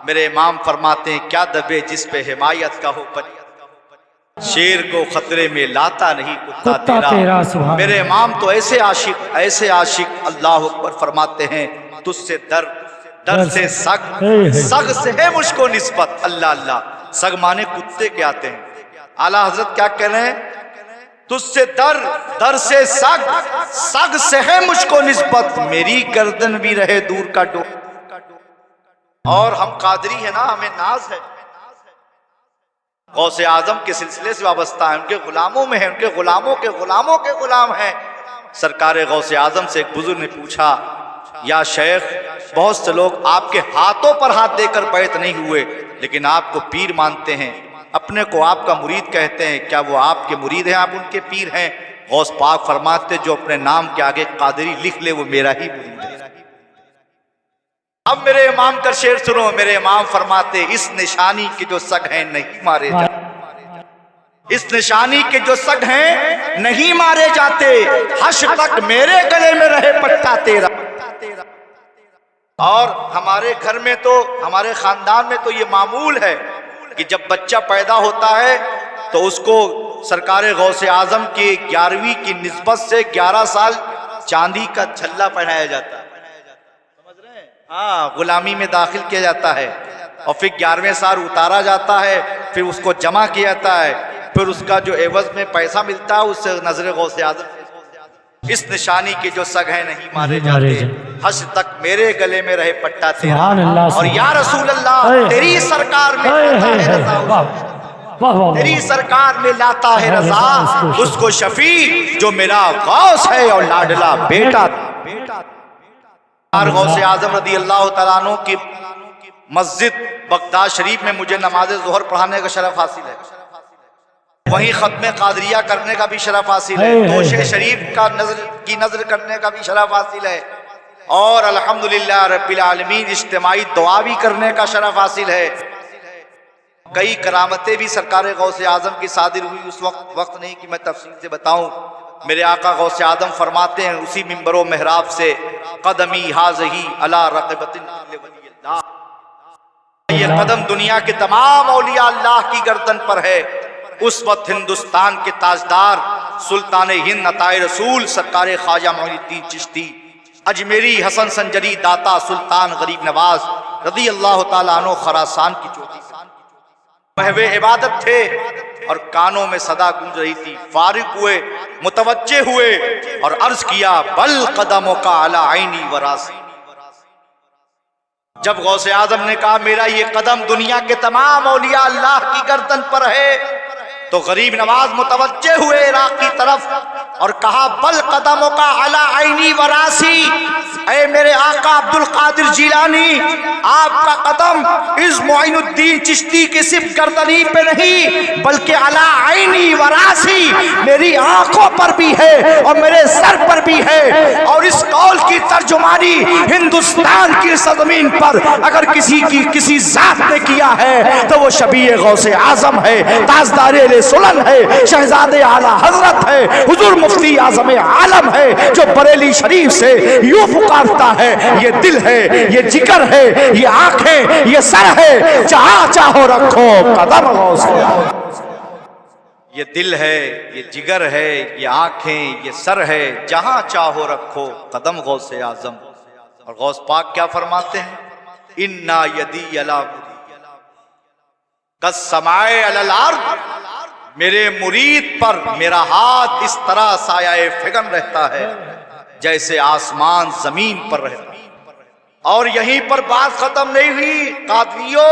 मेरे इमाम फरमाते हैं, क्या दबे जिस पे हिमायत का हो, शेर को खतरे में लाता नहीं कुत्ता तेरा। मेरे इमाम तो ऐसे आशिक अल्लाह अकबर फरमाते हैं, तुझसे दर से सग से है मुझको निस्बत। अल्लाह अल्लाह, सग माने कुत्ते के आते हैं। आला हजरत क्या कह रहे हैं? तुझसे दर से सग से है मुझको निस्बत, मेरी गर्दन भी रहे दूर का डो। और हम कादरी है ना, हमें नाज है, गौसे आजम के सिलसिले से वाबस्ता है, उनके गुलामों में है, उनके गुलामों के गुलामों के गुलाम हैं। सरकार गौसे आजम से एक बुजुर्ग ने पूछा, या शेख, बहुत से लोग आपके हाथों पर हाथ देकर बैत नहीं हुए, लेकिन आपको पीर मानते हैं, अपने को आपका मुरीद कहते हैं, क्या वो आपके मुरीद हैं, आप उनके पीर हैं? गौस पाक फरमाते, जो अपने नाम के आगे कादरी लिख ले वो मेरा ही मुरीद है। अब मेरे इमाम का शेर सुनो। मेरे इमाम फरमाते, इस निशानी के जो सग हैं नहीं मारे जाते, इस निशानी के जो सग हैं नहीं मारे जाते, हश्र तक मेरे गले में रहे पट्टा तेरा। और हमारे घर में तो, हमारे खानदान में तो ये मामूल है कि जब बच्चा पैदा होता है तो उसको सरकार गौसे आजम के 11वीं की निस्बत से 11 साल चांदी का छल्ला पहनाया जाता है, समझ रहे हैं? हाँ, गुलामी में दाखिल किया जाता है और फिर 11वें साल उतारा जाता है, फिर उसको जमा किया जाता है, फिर उसका जो एवज में पैसा मिलता है उससे नजर गौसे आजम इस निशानी के जो सग है नहीं मारे जाते, हश तक मेरे गले में रहे पट्टा तेरा, और या रसूल अल्लाह तेरी सरकार में लाता है रजा, तेरी सरकार में लाता है रजा उसको शफी जो मेरा गौस है और लाडला बेटा। गौसे आजम रदी अल्लाह तआला अन्हु की मस्जिद बगदाद शरीफ में मुझे नमाज ज़ोहर पढ़ाने का शरफ हासिल है, वहीं खत्म कादरिया करने का भी शरफ हासिल है, तोशे शरीफ का नजर करने का भी शरफ हासिल है, और अल्हम्दुलिल्लाह रब्बिल आलमीन इज्तिमाई दुआ भी करने का शरफ हासिल है। कई करामतें भी सरकार गौसे आजम की सादिर हुई, उस वक्त नहीं कि मैं तफसील से बताऊं। मेरे आका गौसे आजम फरमाते हैं उसी मिंबरो मेहराब से, कदमी हाज़ही अला रक़बतिन कुल्लि वलिय्यिल्लाह, ये कदम दुनिया के तमाम औलिया अल्लाह की गर्दन पर है। उस वक्त हिंदुस्तान के ताजदार सुल्तान हिंद अताए रसूल सरकार ख्वाजा मोइनुद्दीन चिश्ती अजमेरी हसन संजरी दाता सुल्तान गरीब नवाज रदी अल्लाह ताला अन्हु खरासान की चोटी महवे इबादत थे और कानों में सदा गूंज रही थी। फारिग हुए, मुतवज्जे हुए और अर्ज किया बल कदमों का अला आईनी वरासी। जब गौसे आजम ने कहा मेरा ये कदम दुनिया के तमाम औलिया अल्लाह की गर्दन पर है, तो गरीब नवाज मुतवज्जे हुए इराक की तरफ और कहा बल कदमों का अला आईनी वरासी, ऐ मेरे आका अब्दुल कादिर जिलानी, आपका कदम इस मोइनुद्दीन चिश्ती की सिर्फ गर्दनी पे नहीं बल्कि अला आईनी वरासी, मेरी आंखों पर भी है और मेरे सर पर भी है। और इस कौल की तर्जुमानी हिंदुस्तान की सरजमीन पर अगर किसी जात ने किया है तो वो शबीए गौसे आजम है, ताजदारे सुलन है, शहजादे आला हजरत है, हुजूर मुफ्ती आजम आलम है, जो बरेली शरीफ से यूं पुकारता है ये दिल है, ये जिगर है, ये आंखें, ये सर है, जहां चाहो रखो कदम गौसे। ये दिल है, ये जिगर है, ये आंखें, ये सर है, जहां चाहो रखो कदम गौसे आजम। और गौस पाक क्या फरमाते हैं, इन्ना यदी अला कसमाए अलल अर्द, मेरे मुरीद पर मेरा हाथ इस तरह साया फिगन रहता है जैसे आसमान जमीन पर रहता है। और यहीं पर बात खत्म नहीं हुई, कादरियो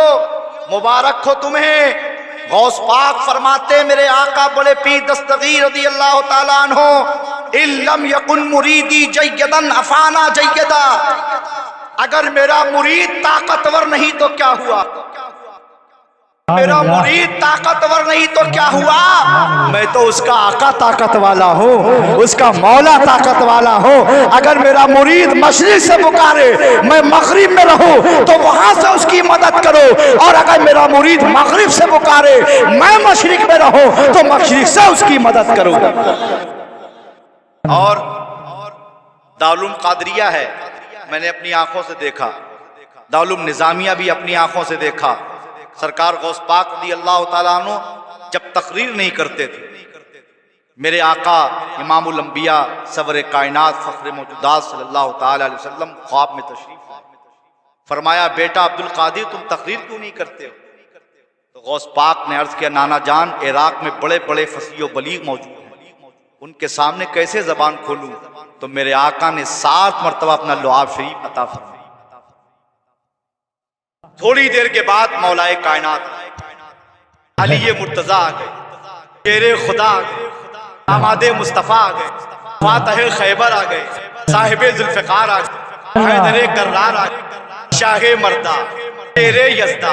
मुबारक हो तुम्हें। गौस पाक फरमाते मेरे आका बड़े पीर दस्तगीर रज़ी अल्लाह ताला अन्हु, इल्लम यकुन मुरीदी जय्यदन अफाना जय्यदा, अगर मेरा मुरीद ताकतवर नहीं तो क्या हुआ, मेरा मुरीद ताकतवर नहीं तो क्या हुआ, मैं तो उसका आका ताकत वाला हूँ, उसका मौला ताकत वाला हूँ। अगर मेरा मुरीद मशरिक से पुकारे मैं मगरिब में रहूं तो वहां से उसकी मदद करो, और अगर मेरा मुरीद मगरिब से पुकारे मैं मशरिक में रहूं तो मशरिक से उसकी मदद करो। और दारुल कादरिया है, मैंने अपनी आंखों से देखा, दारुल निजामिया भी अपनी आंखों से देखा। सरकार गौस पाक रज़ी अल्लाह ताला अन्हु जब तकरीर नहीं करते थे, मेरे आका इमामुल अंबिया सवर कायनात फख्र मौजूदात सल्लल्लाहु ताला अलैहि वसल्लम ख्वाब में तशरीफ लाए, फरमाया बेटा अब्दुल कादिर तुम तकरीर क्यों नहीं करते हो? तो गौस पाक ने अर्ज किया नाना जान, इराक में बड़े बड़े फसीह बलीग मौजूद हैं, उनके सामने कैसे जबान खोलूं? तो मेरे आका ने 7 मरतबा अपना लुआब शरीफ अता फरमाया। थोड़ी देर के बाद मौलाए कायनात अली मुर्तजा आ गए, शेरे खुदा आ गए, दामादे मुस्तफ़ा आ गए, फातह खैबर आ गए, साहिबे जुल्फ़िकार आ गए, हैदरे कर्रार आ गए, शाहे मर्दा, शेरे यज़दा,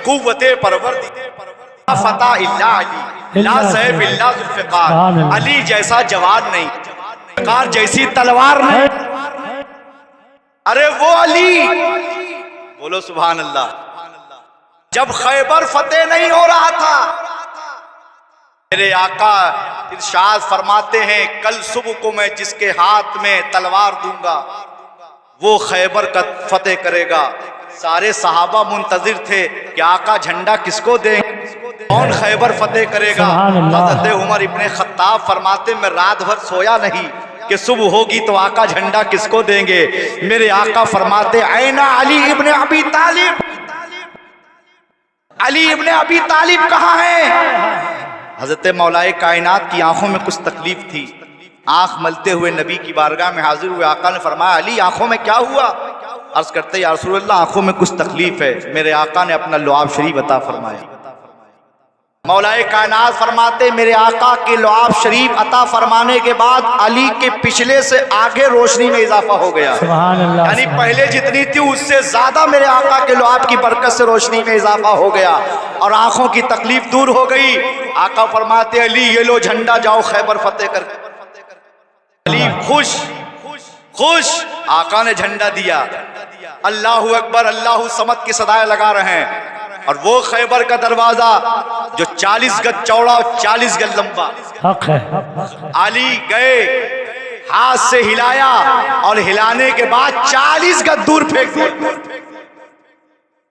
कुव्वते परवरदी, फता इल्ला अली, ला सैफ इल्ला जुल्फ़िकार, अली जैसा जवान नहीं, कार जैसी तलवार नहीं, अरे वो अली, बोलो सुभान अल्लाह। जब खैबर फतेह नहीं हो रहा था, मेरे आका इरशाद फरमाते हैं कल सुबह को मैं जिसके हाथ में तलवार दूंगा वो खैबर का फतेह करेगा। सारे सहाबा मुंतजिर थे कि आका झंडा किसको देंगे, कौन खैबर फतेह करेगा। हजरत उमर इब्ने खत्ताब फरमाते मैं रात भर सोया नहीं कि सुबह होगी तो आका झंडा किसको देंगे। मेरे आका फरमाते ऐना अली इब्ने अबी तालिब, अली इब्ने अबी तालिब कहाँ है। हजरत मौलाए कायनात की आंखों में कुछ तकलीफ थी, आंख मलते हुए नबी की बारगाह में हाजिर हुए। आका ने फरमाया अली आंखों में क्या हुआ। अर्ज करते या रसूलल्लाह आंखों में कुछ तकलीफ है। मेरे आका ने अपना लुआब शरीफ अता फरमाया। मौलाए कायनात फरमाते मेरे आका के लुआब शरीफ अता फरमाने के बाद अली के पिछले से आगे रोशनी में इजाफा हो गया। यानी पहले जितनी थी उससे ज्यादा मेरे आका के लुआब की बरकत से रोशनी में इजाफा हो गया और आंखों की तकलीफ दूर हो गई। आका फरमाते अली ये लो झंडा, जाओ खैबर फतेह कर। अली खुश खुश, आका ने झंडा दिया। अल्लाहु अकबर अल्लाहु समद की सदाएं लगा रहे हैं और वो खैबर का दरवाजा जो 40 गज चौड़ा और 40 गज लंबा, अली गए हाथ से हिलाया और हिलाने के बाद 40 गज दूर फेंक दिया।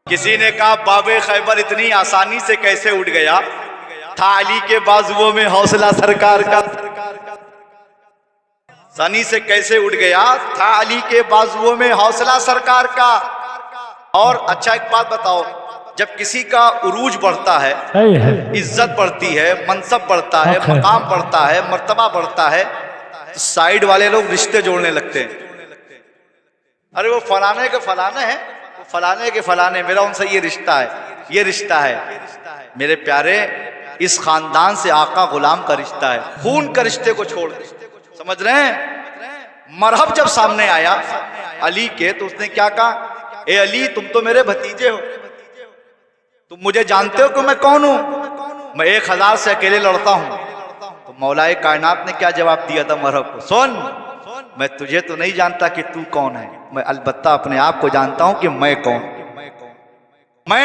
किसी ने कहा बाबे खैबर इतनी आसानी से कैसे उठ गया। था अली के बाजुओं में हौसला सरकार का, आसानी से कैसे उठ गया। था अली के बाजुओं में हौसला सरकार का। और अच्छा एक बात बताओ, जब किसी का उरूज बढ़ता है, इज्जत बढ़ती है, मनसब बढ़ता है, मकाम बढ़ता है, मर्तबा बढ़ता है, तो साइड वाले लोग रिश्ते जोड़ने लगते हैं। अरे वो फलाने के फलाने हैं, वो फलाने के फलाने, मेरा उनसे ये रिश्ता है, ये रिश्ता है। मेरे प्यारे इस खानदान से आका गुलाम का रिश्ता है, खून का रिश्ते को छोड़ दे। समझ रहे हैं। मरहब जब सामने आया अली के तो उसने क्या कहा, ए अली तुम तो मेरे भतीजे हो, तुम मुझे जानते हो कि मैं कौन हूं। मैं 1000 से अकेले लड़ता हूं। तो मौलाए कायनात ने क्या जवाब दिया था मरहब को, सुन मैं तुझे तो नहीं जानता कि तू कौन है, मैं अलबत्ता अपने आप को जानता हूं कि मैं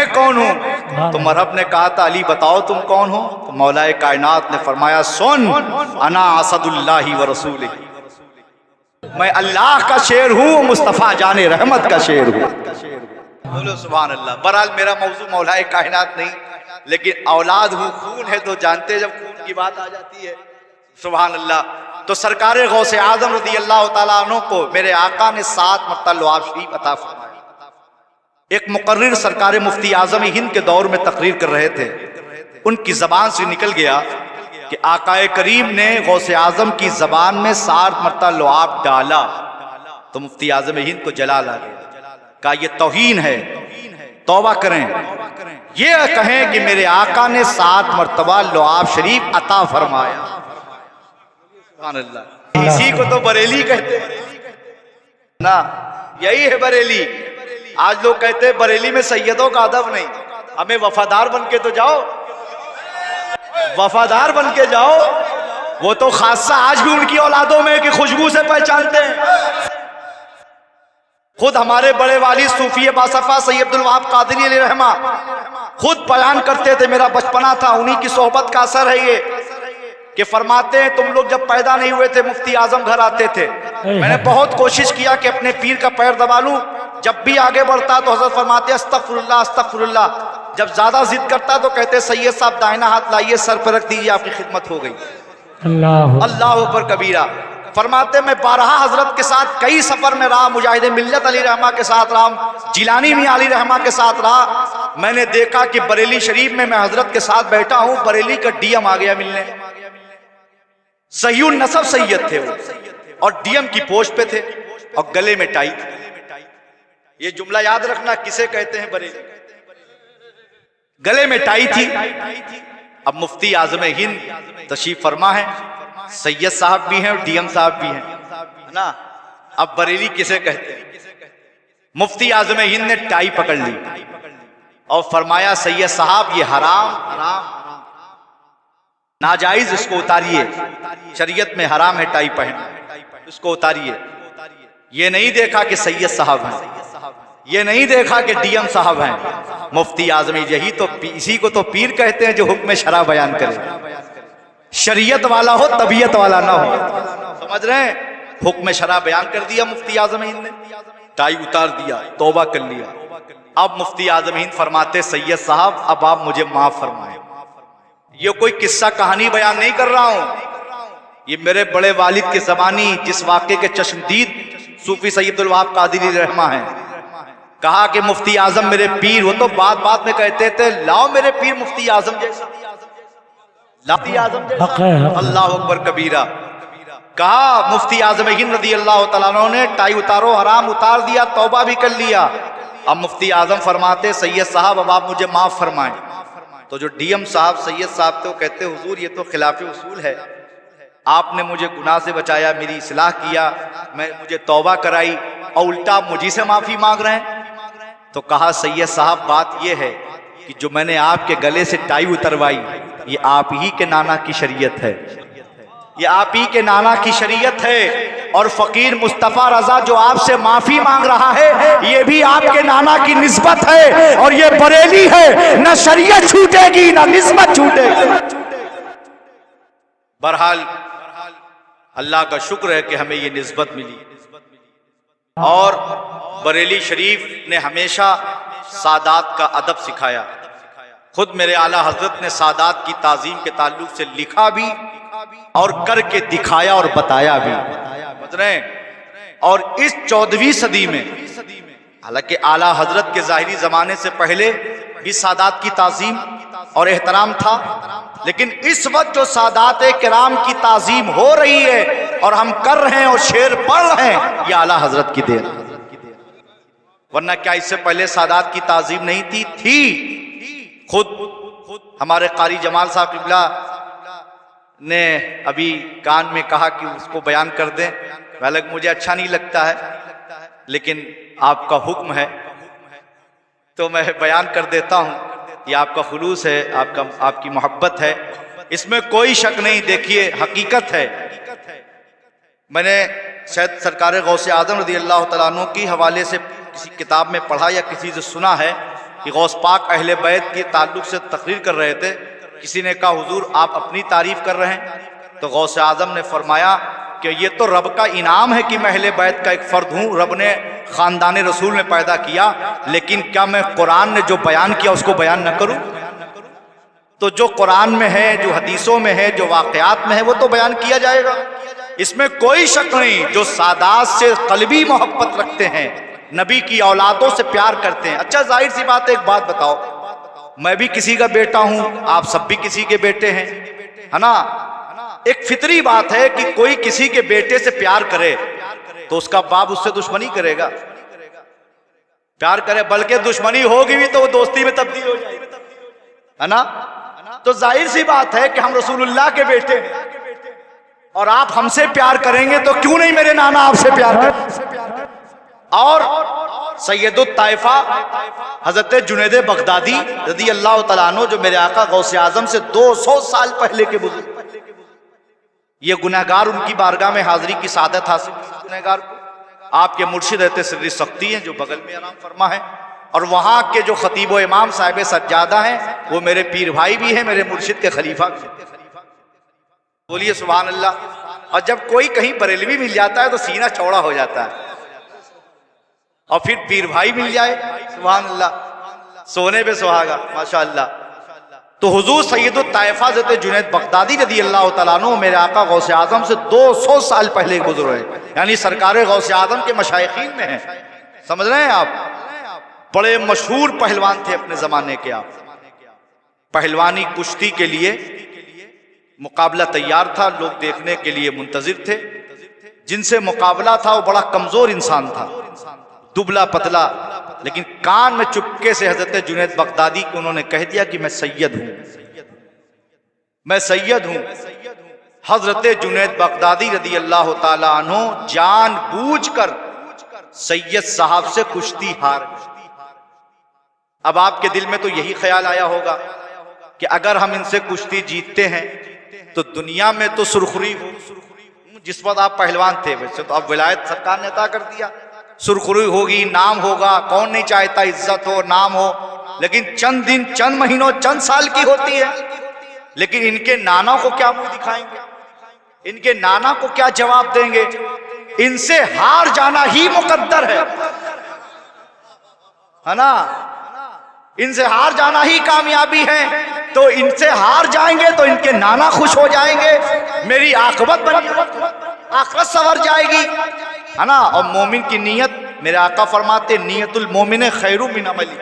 कौन हूं। तो मरहब ने कहा था अली बताओ तुम कौन हो। तो मौलाए कायनात ने फरमाया सुन अना असदुल्लाही व रसूलिही, मैं अल्लाह का शेर हूं, मुस्तफा जाने रहमत का शेर हूं। बोलो सुभान अल्लाह। बहरहाल मेरा मौजू मौलाए कायनात नहीं, लेकिन औलाद हूं, खून है तो जानते, जब खून की बात आ जाती है सुभान अल्लाह। तो सरकार गौसे आजम रज़ी अल्लाह तआला अन्हु को मेरे आका ने 7 मरतबा लुआब शरीफ अता फरमाया। एक मुकर्रिर सरकार मुफ्ती आजम हिंद के दौर में तकरीर कर रहे थे, उनकी जबान से निकल गया कि आकाए करीम ने गौसे आजम की जबान में 7 मरतबा लुआब डाला। तो मुफ्ती आजम हिंद को जलाल आ गया, कहा यह तौहीन है, तौबा करें। ये कहें कि मेरे आका ने 7 मरतबा लुआब शरीफ अता फरमाया। सुभान अल्लाह। इसी को तो बरेली कहते हैं ना, यही है बरेली। आज लोग कहते हैं बरेली में सैयदों का अदब नहीं। हमें वफादार बन के तो जाओ, वफादार बन के जाओ। वो तो खासा आज भी उनकी औलादों में कि खुशबू से पहचानते हैं। खुद हमारे बड़े वाली सूफी बासफा सैयद अब्दुल वहाब कादरी अलैहि रहमा खुद बयान करते थे, मेरा बचपना था, उन्हीं की सोहबत का असर है ये, कि फरमाते हैं तुम लोग जब पैदा नहीं हुए थे मुफ्ती आजम घर आते थे, मैंने बहुत कोशिश किया कि अपने पीर का पैर दबा लूं। जब भी आगे बढ़ता तो हजरत फरमाते अस्तगफिरुल्लाह अस्तगफिरुल्लाह। जब ज्यादा जिद करता तो कहते सैयद साहब दाहिना हाथ लाइए, सर पर रख दीजिए, आपकी खिदमत हो गई। अल्लाह अकबर कबीरा। फरमाते मैं 12 हजरत के साथ कई सफर में रहा, मुजाहिद मिल्लत अली रहमा के साथ रहा, जिलानी मियां अली रहमा के साथ रहा। मैंने देखा कि बरेली शरीफ में मैं हजरत के साथ बैठा हूं, बरेली का डीएम आ गया मिलने। सहीउन नसब सैयद थे वो, और डीएम की पोस्ट पे थे और गले में टाई थी। ये जुमला याद रखना, किसे कहते हैं बरेली, गले में टाई थी। अब मुफ्ती आजम हिंद तशरीफ फरमा है, सैयद साहब भी हैं और डीएम साहब भी हैं, है ना। अब बरेली किसे कहते हैं। मुफ्ती आजम हिंद ने टाई पकड़ ली और फरमाया सैयद साहब ये हराम हराम नाजायज, इसको उतारिए, शरीयत में हराम है टाई पहनना, इसको उतारिए। ये नहीं देखा कि सैयद साहब हैं, ये नहीं देखा कि डीएम साहब हैं। मुफ्ती आजमी यही तो, इसी को तो पीर कहते हैं जो हुक्म शरा बयान करे, शरीयत वाला हो तबीयत वाला ना हो। समझ रहे हैं। हुक्म शरा बयान कर दिया मुफ्ती आजम हिंद ने, टाई उतार दिया, तौबा कर लिया। अब मुफ्ती आजम हिंद फरमाते सैयद साहब अब आप मुझे माफ फरमाएं। ये कोई किस्सा कहानी बयान नहीं कर रहा हूं, ये मेरे बड़े वालिद के ज़मानी जिस वाक़े के चश्मदीद सूफी सैयद अब्दुल वहाब कादरी रहमा है। कहा कि मुफ्ती आजम मेरे पीर, वो तो बात बात में कहते थे लाओ मेरे पीर मुफ्ती आजम जैसा, मुफ्ती आजम जैसा। अल्लाह अकबर कबीरा। कहा मुफ्ती आजम हिंद रज़ी अल्लाह तआला अन्हु ने टाई उतारो, हराम उतार दिया, तौबा भी कर लिया। अब मुफ्ती आजम फरमाते सैयद साहब अब आप मुझे माफ फरमाएं। तो जो डीएम साहब सैयद साहब तो कहते हुजूर ये तो खिलाफ उसूल है, आपने मुझे गुनाह से बचाया, मेरी इस्लाह किया, मुझे तौबा कराई और उल्टा आप मुझी से माफी मांग रहे हैं। तो कहा सैयद साहब बात यह है कि जो मैंने आपके गले से टाई उतरवाई ये आप ही के नाना की शरीयत है, ये आप ही के नाना की शरीयत है। और फकीर मुस्तफा रजा जो आपसे माफी मांग रहा है ये भी आपके नाना की निस्बत है, और ये बरेली है, न शरीयत छूटेगी न निस्बत छूटेगी। बहरहाल अल्लाह का शुक्र है कि हमें ये निस्बत मिली। और बरेली शरीफ ने हमेशा सादात का अदब सिखाया। खुद मेरे आला हजरत ने सादात की ताजीम के ताल्लुक से लिखा भी और करके दिखाया और बताया भी, समझ रहे हैं। और इस 14वीं सदी में, हालांकि आला हजरत के जाहिरी जमाने से पहले भी सादात की ताजीम और एहतराम था, लेकिन इस वक्त जो सादात किराम की ताजीम हो रही है और हम कर रहे हैं और शेर पढ़ रहे हैं, ये आला हजरत की देन। वरना क्या इससे पहले सादात की ताजीम नहीं थी? खुद हमारे कारी जमाल साहब किबला ने अभी कान में कहा कि उसको बयान कर दें। हालांकि मुझे अच्छा नहीं लगता है, लेकिन आपका हुक्म है तो मैं बयान कर देता हूँ। ये आपका खुलूस है, आपकी मोहब्बत है, इसमें कोई शक नहीं। देखिए हकीकत है, मैंने शायद सरकार गौसे आजम रज़ी अल्लाह तआला अन्हु की हवाले से किसी किताब में पढ़ा या किसी से सुना है कि गौस पाक अहले बैत के ताल्लुक से तकरीर कर रहे थे। किसी ने कहा हुजूर आप अपनी तारीफ कर रहे हैं? तो गौसे आजम ने फरमाया कि ये तो रब का इनाम है कि मैं अहले बैत का एक फ़र्द हूँ, रब ने ख़ानदान रसूल में पैदा किया, लेकिन क्या मैं कुरान ने जो बयान किया उसको बयान न करूँ? तो जो कुरान में है, जो हदीसों में है, जो वाक़यात में है, वो तो बयान किया जाएगा, इसमें कोई शक नहीं। जो सादात से क़ल्बी मोहब्बत रखते हैं, नबी की औलादों से प्यार करते हैं। अच्छा जाहिर सी बात है, एक बात बताओ, मैं भी किसी का बेटा हूं, आप सब भी किसी के बेटे हैं, है ना? एक फितरी बात है कि कोई किसी के बेटे से प्यार करे तो उसका बाप उससे दुश्मनी करेगा? प्यार करे, बल्कि दुश्मनी होगी भी तो वो दोस्ती में तब्दील हो जाएगी, है ना? तो जाहिर सी बात है कि हम रसूलुल्लाह के बेटे हैं और आप हमसे प्यार करेंगे तो क्यों नहीं मेरे नाना आपसे प्यार करें। और सैयदुत ताइफा हजरत जुनैद बगदादी रज़ी अल्लाह तआला अन्हु जो मेरे आका गौसे आजम से 200 साल पहले के बुजुर्ग, ये गुनहगार उनकी बारगाह में हाजिरी की सादत हासिल, गुनहगार को आपके मुर्शिद रहते सिर्री सख्ती हैं जो बगल में आराम फरमा है, और वहाँ के जो खतीब व इमाम साहिब सज्जादा हैं वो मेरे पीर भाई भी हैं, मेरे मुर्शिद के खलीफा भी। बोलिए सुभान अल्लाह। और जब कोई कहीं बरेलवी मिल जाता है तो सीना चौड़ा हो जाता है, और फिर पीर भाई मिल जाए, सुभान अल्लाह, सोने पे सुहागा, माशाअल्लाह। तो हुजूर सैयदुत ताइफा हज़रत जुनैद बगदादी रज़ी अल्लाह तआला अन्हु मेरे आका गौसे आजम से 200 साल पहले गुजरे हैं, यानी सरकार गौसे आजम के मशाइखीन में हैं, समझ रहे हैं आप? बड़े मशहूर पहलवान थे अपने जमाने के। आप पहलवानी कुश्ती के लिए मुकाबला तैयार था, लोग देखने के लिए मुंतजिर थे। जिनसे मुकाबला था वो बड़ा कमजोर इंसान था, दुबला पतला, लेकिन कान में चुपके से हजरत जुनैद बगदादी को उन्होंने कह दिया कि मैं सैयद हूं, मैं सैयद हूं। हजरत जुनैद बगदादी रज़ी अल्लाह तआला अन्हु जानबूझकर सैयद साहब से कुश्ती हार। अब आपके दिल में तो यही ख्याल आया होगा कि अगर हम इनसे कुश्ती जीतते हैं तो दुनिया में तो सुरखुरी हो, जिस वक्त आप पहलवान थे वैसे तो अब विलायत सरकार ने अता कर दिया, सुरखुरी होगी, नाम होगा, कौन नहीं चाहता इज्जत हो, नाम हो, लेकिन चंद दिन, चंद महीनों, चंद साल की होती है। लेकिन इनके नाना को क्या मुंह दिखाएंगे, इनके नाना को क्या जवाब देंगे? इनसे हार जाना ही मुकद्दर है ना? इनसे हार जाना ही कामयाबी है। तो इनसे हार जाएंगे तो इनके नाना खुश हो जाएंगे, मेरी आखिरत आखिरत संवर जाएगी, है ना। और मोमिन की नीयत, मेरे आका फरमाते नीयतुल मोमिन खैरु मिन अमली,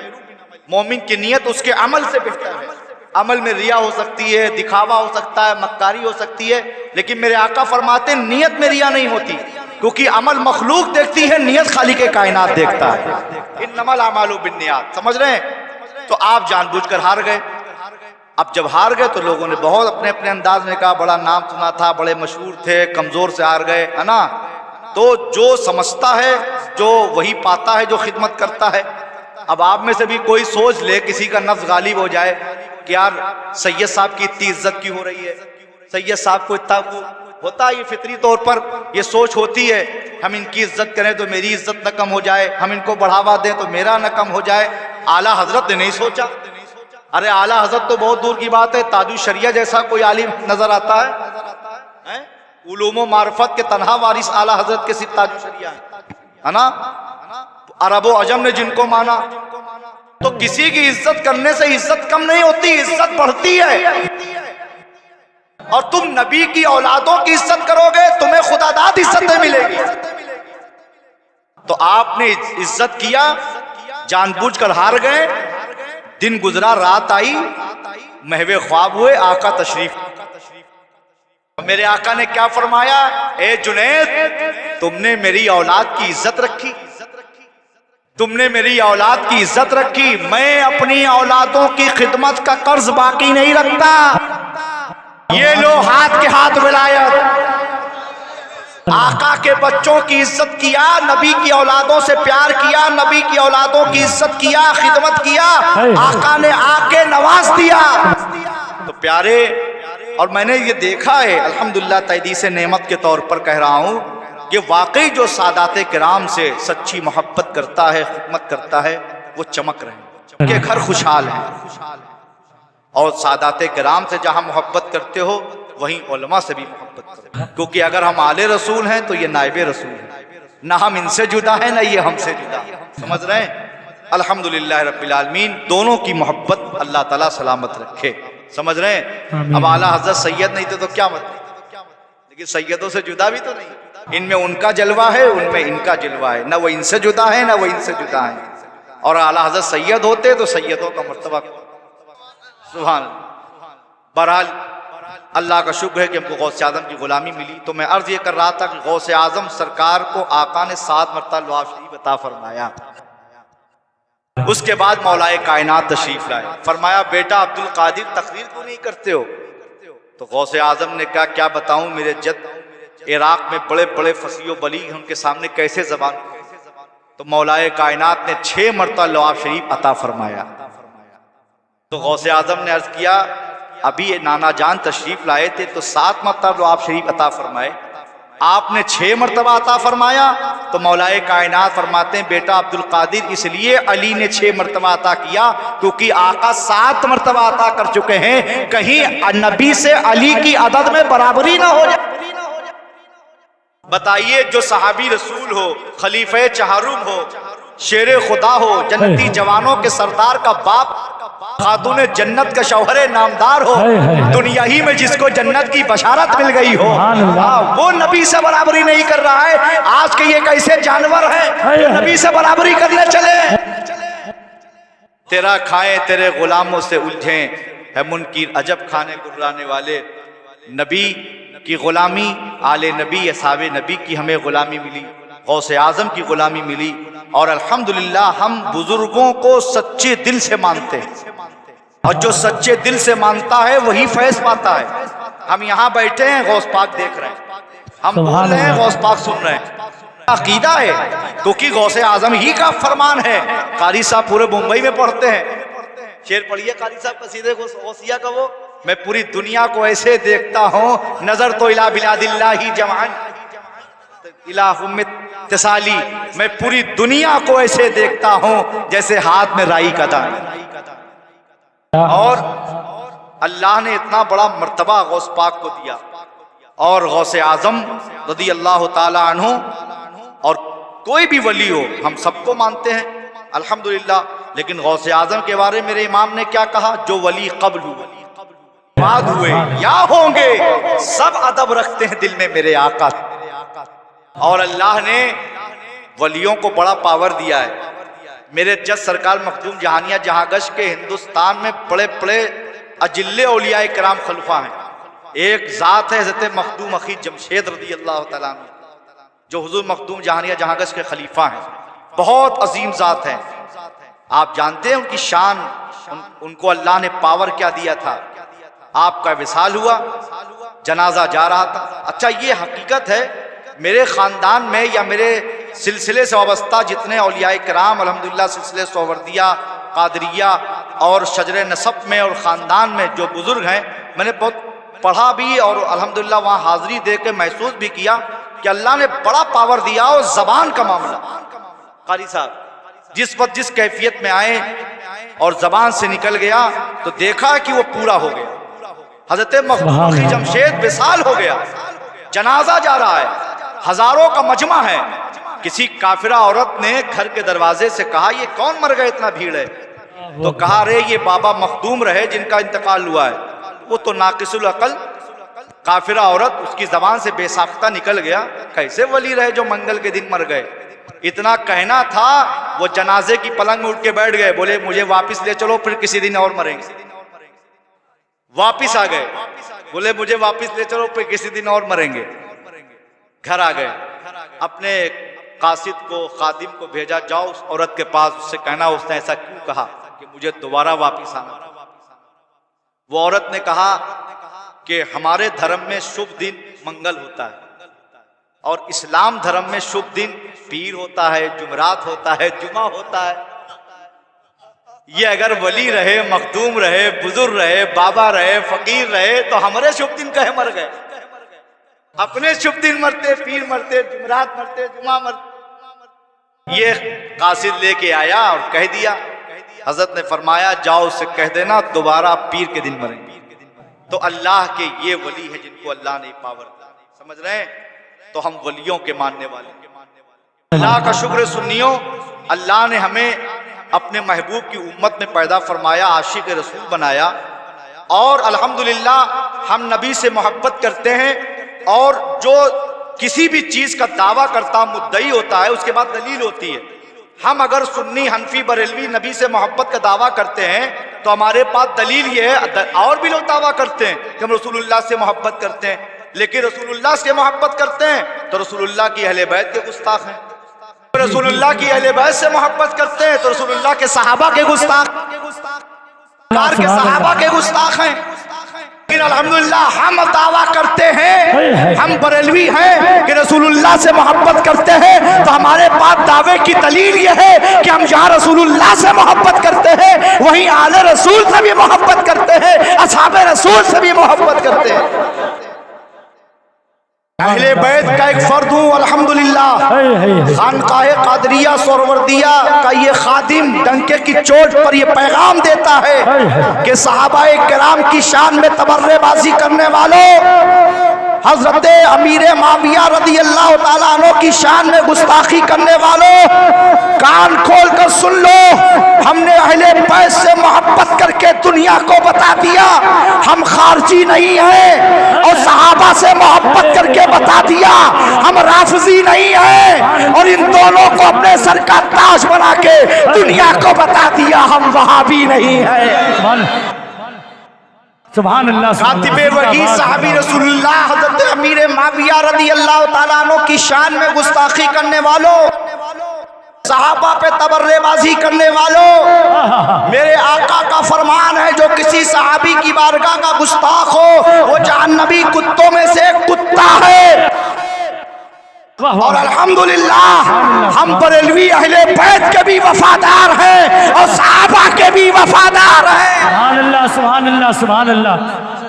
मोमिन की नीयत उसके अमल से बेहतर है। अमल में रिया हो सकती है, दिखावा हो सकता है, मक्कारी हो सकती है, लेकिन मेरे आका फरमाते नीयत में रिया नहीं होती, क्योंकि अमल मखलूक देखती है, नीयत खालिक कायनात देखता है। इन्नमल अमालु बिन्नियात, समझ रहे हैं। तो आप जानबूझकर हार गए। अब जब हार गए तो लोगों ने बहुत अपने अपने अंदाज में कहा, बड़ा नाम सुना था, बड़े मशहूर थे, कमजोर से हार गए, है ना। तो जो समझता है, जो वही पाता है, जो खिदमत करता है। अब आप में से भी कोई सोच ले, किसी का नफ्स गालिब हो जाए कि यार सैयद साहब की इतनी इज्जत क्यों हो रही है, सैयद साहब को इतना होता है, ये फितरी तौर पर ये सोच होती है, हम इनकी इज्जत करें तो मेरी इज्जत न कम हो जाए, हम इनको बढ़ावा दें तो मेरा न कम हो जाए। आला हजरत ने नहीं सोचा। अरे आला हजरत तो बहुत दूर की बात है, ताजु शरिया जैसा कोई आलिम नजर आता है? उलूम मार्फत के तनहा वारिस आला हजरत के सिर्फ ताजु शरिया है ना। अरबो अजम ने जिनको माना, तो किसी की इज्जत करने से इज्जत कम नहीं होती, इज्जत बढ़ती है। और तुम नबी की औलादों की इज्जत करोगे, तुम्हें खुदादाद इज्जतें मिलेगी। तो आपने इज्जत किया, जानबूझकर हार गए। दिन गुजरा, रात आई, महवे ख्वाब हुए, आका तशरीफ। मेरे आका ने क्या फरमाया, ए जुनैद, तुमने मेरी औलाद की इज्जत रखी, तुमने मेरी औलाद की इज्जत रखी, मैं अपनी औलादों की खिदमत का कर्ज बाकी नहीं रखता। ये लो हाथ के हाथ विलायत। आका के बच्चों की इज्जत किया, नबी की औलादों से प्यार किया, नबी की औलादों की इज्जत किया, खिदमत किया, आका ने आके नवाज दिया। तो प्यारे, और मैंने ये देखा है अल्हम्दुलिल्लाह, तहदीस नेमत के तौर पर कह रहा हूँ कि वाकई जो सादाते किराम से सच्ची मोहब्बत करता है, खिदमत करता है, वो चमक रहे हैं, उनके घर खुशहाल हैं। और सादाते किराम से जहाँ मोहब्बत करते हो, वहीं उलमा से भी मोहब्बत करो, क्योंकि अगर हम आले रसूल हैं तो ये नायबे रसूल हैं, ना हम इनसे जुदा है, ना ये हमसे जुदा। समझ रहे हैं। अल्हम्दुलिल्लाह रब्बिल आलमीन, दोनों की मोहब्बत अल्लाह ताला सलामत रखे। समझ रहे हैं। अब आला हजरत सैयद नहीं थे तो क्या मतलब, लेकिन सैयदों से जुदा भी तो नहीं। इनमें उनका जलवा है, उनमें इनका जलवा है, ना वो इनसे जुदा है, ना वो इनसे जुदा है। और आला हजरत सैयद होते तो सैयदों का मर्तबा, सुभान। बहरहाल अल्लाह का शुक्र है कि हमको गौसे आजम की गुलामी मिली। तो मैं अर्ज ये कर रहा था कि गौसे आजम सरकार को आका ने 7 मरतबा लुआब शरीफ अता फरमाया। उसके बाद मौलाए कायनात तशरीफ लाए, फरमाया बेटा अब्दुल कादिर तकरीर क्यों नहीं करते हो। तो गौसे आजम ने कहा क्या बताऊं, मेरे जद इराक में बड़े बड़े फसीह बली हैं, उनके सामने कैसे जबान। तो मौलाए कायनात ने 6 मरतबा लुआब शरीफ अता फरमाया। तो गौसे आजम ने अर्ज किया, अभी ये नाना जान तशरीफ लाए थे तो 7 मरतबा आप शरीफ अता फरमाए, आपने 6 मरतबा अता फरमाया। तो मौलाए कायनात फरमाते हैं बेटा अब्दुल कादिर, इसलिए अली ने 6 मरतबा अता किया क्योंकि आका 7 मरतबा अता कर चुके हैं, कहीं नबी से अली की अदद में बराबरी ना हो जाए। बताइए, जो सहाबी रसूल हो, खलीफे चहारुम हो, शेर खुदा हो, जन्नती जवानों के सरदार का बाप, खातून जन्नत का शौहरे नामदार हो, दुनिया ही में जिसको जन्नत की बशारत मिल गई हो, वो नबी से बराबरी नहीं कर रहा है। आज के ये कैसे जानवर हैं जो नबी से बराबरी करने चले। तेरा खाए तेरे गुलामों से उलझे है मुनकीर, अजब खाने गुर्राने वाले। नबी की गुलामी, आले नबी असहाबे नबी की हमें गुलामी मिली, गौसे आजम की गुलामी मिली। और अल्हम्दुलिल्लाह हम बुजुर्गों को सच्चे दिल से मानते हैं, और जो सच्चे दिल से मानता है वही फैज पाता है। हम यहाँ बैठे हैं, गौस पाक देख रहे हैं, हम बोल रहे हैं, गौस पाक सुन रहे हैं। अकीदा है क्योंकि गौसे आजम ही का फरमान है। कारी साहब पूरे मुंबई में पढ़ते हैं, शेर पढ़िए कारी साहब कसीदे गौसिया का, वो मैं पूरी दुनिया को ऐसे देखता हूँ, नजर तो इला बिलादिल्लाही जवान इला उम्मत तसाली, मैं पूरी दुनिया को ऐसे देखता हूँ जैसे हाथ में राई का दाना। और अल्लाह ने इतना बड़ा मर्तबा गौस पाक को दिया। और गौसे आजम रज़ी अल्लाह ताला अन्हु, और कोई भी वली हो हम सबको मानते हैं अल्हम्दुलिल्लाह, लेकिन गौसे आजम के बारे में मेरे इमाम ने क्या कहा, जो वली कब्ल हुए बाद हुए या होंगे सब अदब रखते हैं दिल में मेरे आका। और अल्लाह ने वलियों को बड़ा पावर दिया है। मेरे जज सरकार मखदूम जहानिया जहांगश के हिंदुस्तान में बड़े बड़े अजिल्ले औलिया इकराम खलीफा हैं। एक जात है हज़रत मखदूम अखी जमशेद रज़ी अल्लाह तआला अन्हु, जो हुजूर मखदूम जहानिया जहांगश के खलीफा हैं, बहुत अजीम जात हैं। आप जानते हैं उनकी शान, उनको अल्लाह ने पावर क्या दिया था। आपका विसाल हुआ, जनाजा जा रहा था। अच्छा, ये हकीकत है, मेरे ख़ानदान में या मेरे सिलसिले से वाबस्ता जितने औलियाए किराम अल्हम्दुलिल्लाह सिलसिले सोहवर्दिया, कादरिया और शजरे नसब में और ख़ानदान में जो बुज़ुर्ग हैं, मैंने बहुत पढ़ा भी और अल्हम्दुलिल्लाह वहाँ हाज़िरी दे के महसूस भी किया कि अल्लाह ने बड़ा पावर दिया। और ज़बान का मामला, कारी साहब जिस वक्त जिस कैफियत में आए और ज़बान से निकल गया तो देखा कि वो पूरा हो गया। हज़रत मखदूम जमशेद विसाल हो गया, जनाजा जा रहा है, हजारों का मजमा है। किसी काफिरा औरत ने घर के दरवाजे से कहा, ये कौन मर गए, इतना भीड़ है? तो कहा, रे ये बाबा मखदूम रहे जिनका इंतकाल हुआ है। वो तो नाकिसुल अकल काफिरा औरत, उसकी जबान से बेसाख्ता निकल गया, कैसे वली रहे जो मंगल के दिन मर गए। इतना कहना था, वो जनाजे की पलंग में उठ के बैठ गए, बोले मुझे वापिस ले चलो, फिर किसी दिन और मरेंगे। वापिस आ गए, बोले मुझे वापिस ले चलो, फिर किसी दिन और मरेंगे। घर आ गए, अपने कासिद को, खादिम को भेजा, जाओ उस औरत के पास, उससे कहना उसने ऐसा क्यों कहा कि मुझे दोबारा वापिस आना। वो औरत ने कहा कि हमारे धर्म में शुभ दिन मंगल होता है और इस्लाम धर्म में शुभ दिन पीर होता है, जुमरात होता है, जुमा होता है। ये अगर वली रहे, मखदूम रहे, बुजुर्ग रहे, बाबा रहे, फकीर रहे, तो हमारे शुभ दिन कहे मर गए। अपने शुभ दिन मरते, पीर मरते, जुमरात मरते, जुमा मरते। ये कासिद लेके आया और कह दिया। हजरत ने फरमाया, जाओ उससे कह देना दोबारा पीर के दिन मरेंगे। तो अल्लाह के ये वली है जिनको अल्लाह ने पावर दी, समझ रहे हैं? तो हम वलियों के मानने वाले, अल्लाह का शुक्र सुन्नियों, अल्लाह ने हमें अपने महबूब की उम्मत में पैदा फरमाया, आशिक रसूल बनाया। और अल्हम्दुलिल्लाह हम नबी से मोहब्बत करते हैं। और जो किसी भी चीज का दावा करता मुद्दई होता है, उसके बाद दलील होती है। हम अगर सुन्नी, हनफी, बरेलवी नबी से मोहब्बत का दावा करते हैं तो हमारे पास दलील ये है। और भी लोग दावा करते हैं कि हम रसूलुल्लाह से मोहब्बत करते हैं, लेकिन रसूलुल्लाह से मोहब्बत करते हैं तो रसूलुल्लाह की अहले बैत के गुस्ताख हैं। रसूलुल्लाह की अहले बैत से मोहब्बत करते हैं तो रसूलुल्लाह के सहाबा के गुस्ताख, के सहाबा के गुस्ताख हैं। लेकिन अल्हम्दुलिल्लाह हम दावा करते हैं, हम बरेलवी हैं कि रसूलुल्लाह से मोहब्बत करते हैं तो हमारे पास दावे की दलील यह है कि हम जहाँ रसूलुल्लाह से मोहब्बत करते हैं वहीं आले रसूल से भी मोहब्बत करते हैं, असहाबे रसूल से भी मोहब्बत करते हैं। अहले बैत का एक फर्द हूँ अल्हम्दुलिल्लाह। खानकाहे कादरिया सोहरवर्दिया का ये खादिम डंके की चोट पर ये पैगाम देता है कि सहाबाए किराम की शान में तबर्रेबाजी करने वालों, हजरत अमीर माविया रज़ी अल्लाह तआला अन्हु की शान में गुस्ताखी करने वालों, कान खोल कर सुन लो। हमने अहले बैत से मोहब्बत करके दुनिया को बता दिया हम खारजी नहीं हैं, और सहाबा से मोहब्बत करके बता दिया हम राफजी नहीं हैं, और इन दोनों को अपने सर का ताज बना के दुनिया को बता दिया हम वहाबी नहीं हैं। सुभान अल्लाह। कातिबे वही साहबी रसूलुल्लाह हज़रत अमीर माविया रज़ी अल्लाह तआला अन्हु की शान में गुस्ताखी करने वालों, सहाबा पे तबर्रेबाजी करने वालों, मेरे आका का फरमान है जो किसी सहाबी की बारगाह का गुस्ताख हो वो जहन्नमी कुत्तों में से एक कुत्ता है। और अल्हम्दुलिल्लाह हम बरेलवी अहले बैत के भी वफादार हैं और सहाबा के भी वफादार हैं। सुभान अल्लाह, सुभान अल्लाह, सुभान अल्लाह,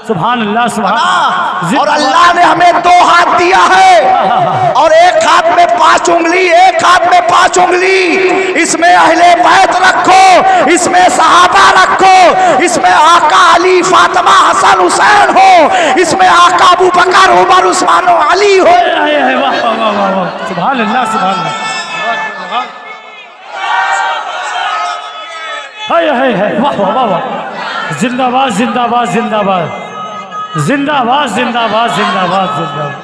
सुभान अल्लाह, सुभान। और अल्लाह ने हमें 2 हाथ दिया है और एक हाथ में 5 उंगली, एक हाथ में 5 उंगली। इसमें अहले बैत रखो, इसमें सहाबा रखो, इसमें आका अली, फातिमा, हसन, हुसैन हो, इसमें आका अबू बकर, उमर, उस्मान, अली हो। सुभान अल्लाह, सुभान अल्लाह। है वाह वाह वाह वाह। जिंदाबाद जिंदाबाद जिंदाबाद जिंदाबाद जिंदाबाद जिंदाबाद जिंदाबाद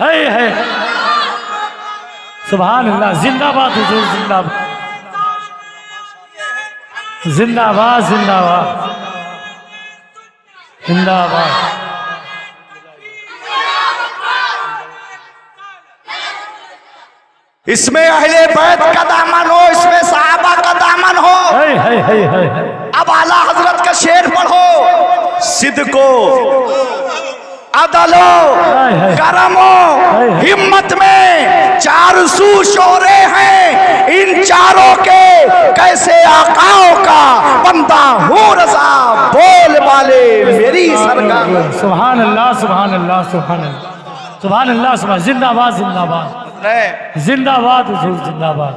है सुभान अल्लाह। जिंदाबाद हुजूर जिंदाबाद जिंदाबाद जिंदाबाद जिंदाबाद। इसमें अहले बैत का दामन हो, इसमें सहाबा का दामन हो। है। अब आला हजरत का शेर पढ़ो, सिद्को अदलो करमो हिम्मत में चार सू शोरे हैं, इन चारों के कैसे आकाओं का बंदा हूँ रजा, बोल वाले मेरी सरकार। सुभान अल्लाह सुभान अल्लाह सुभान अल्लाह सुभान अल्लाह सुभान। जिंदाबाद जिंदाबाद जिंदाबाद हुजूर जिंदाबाद।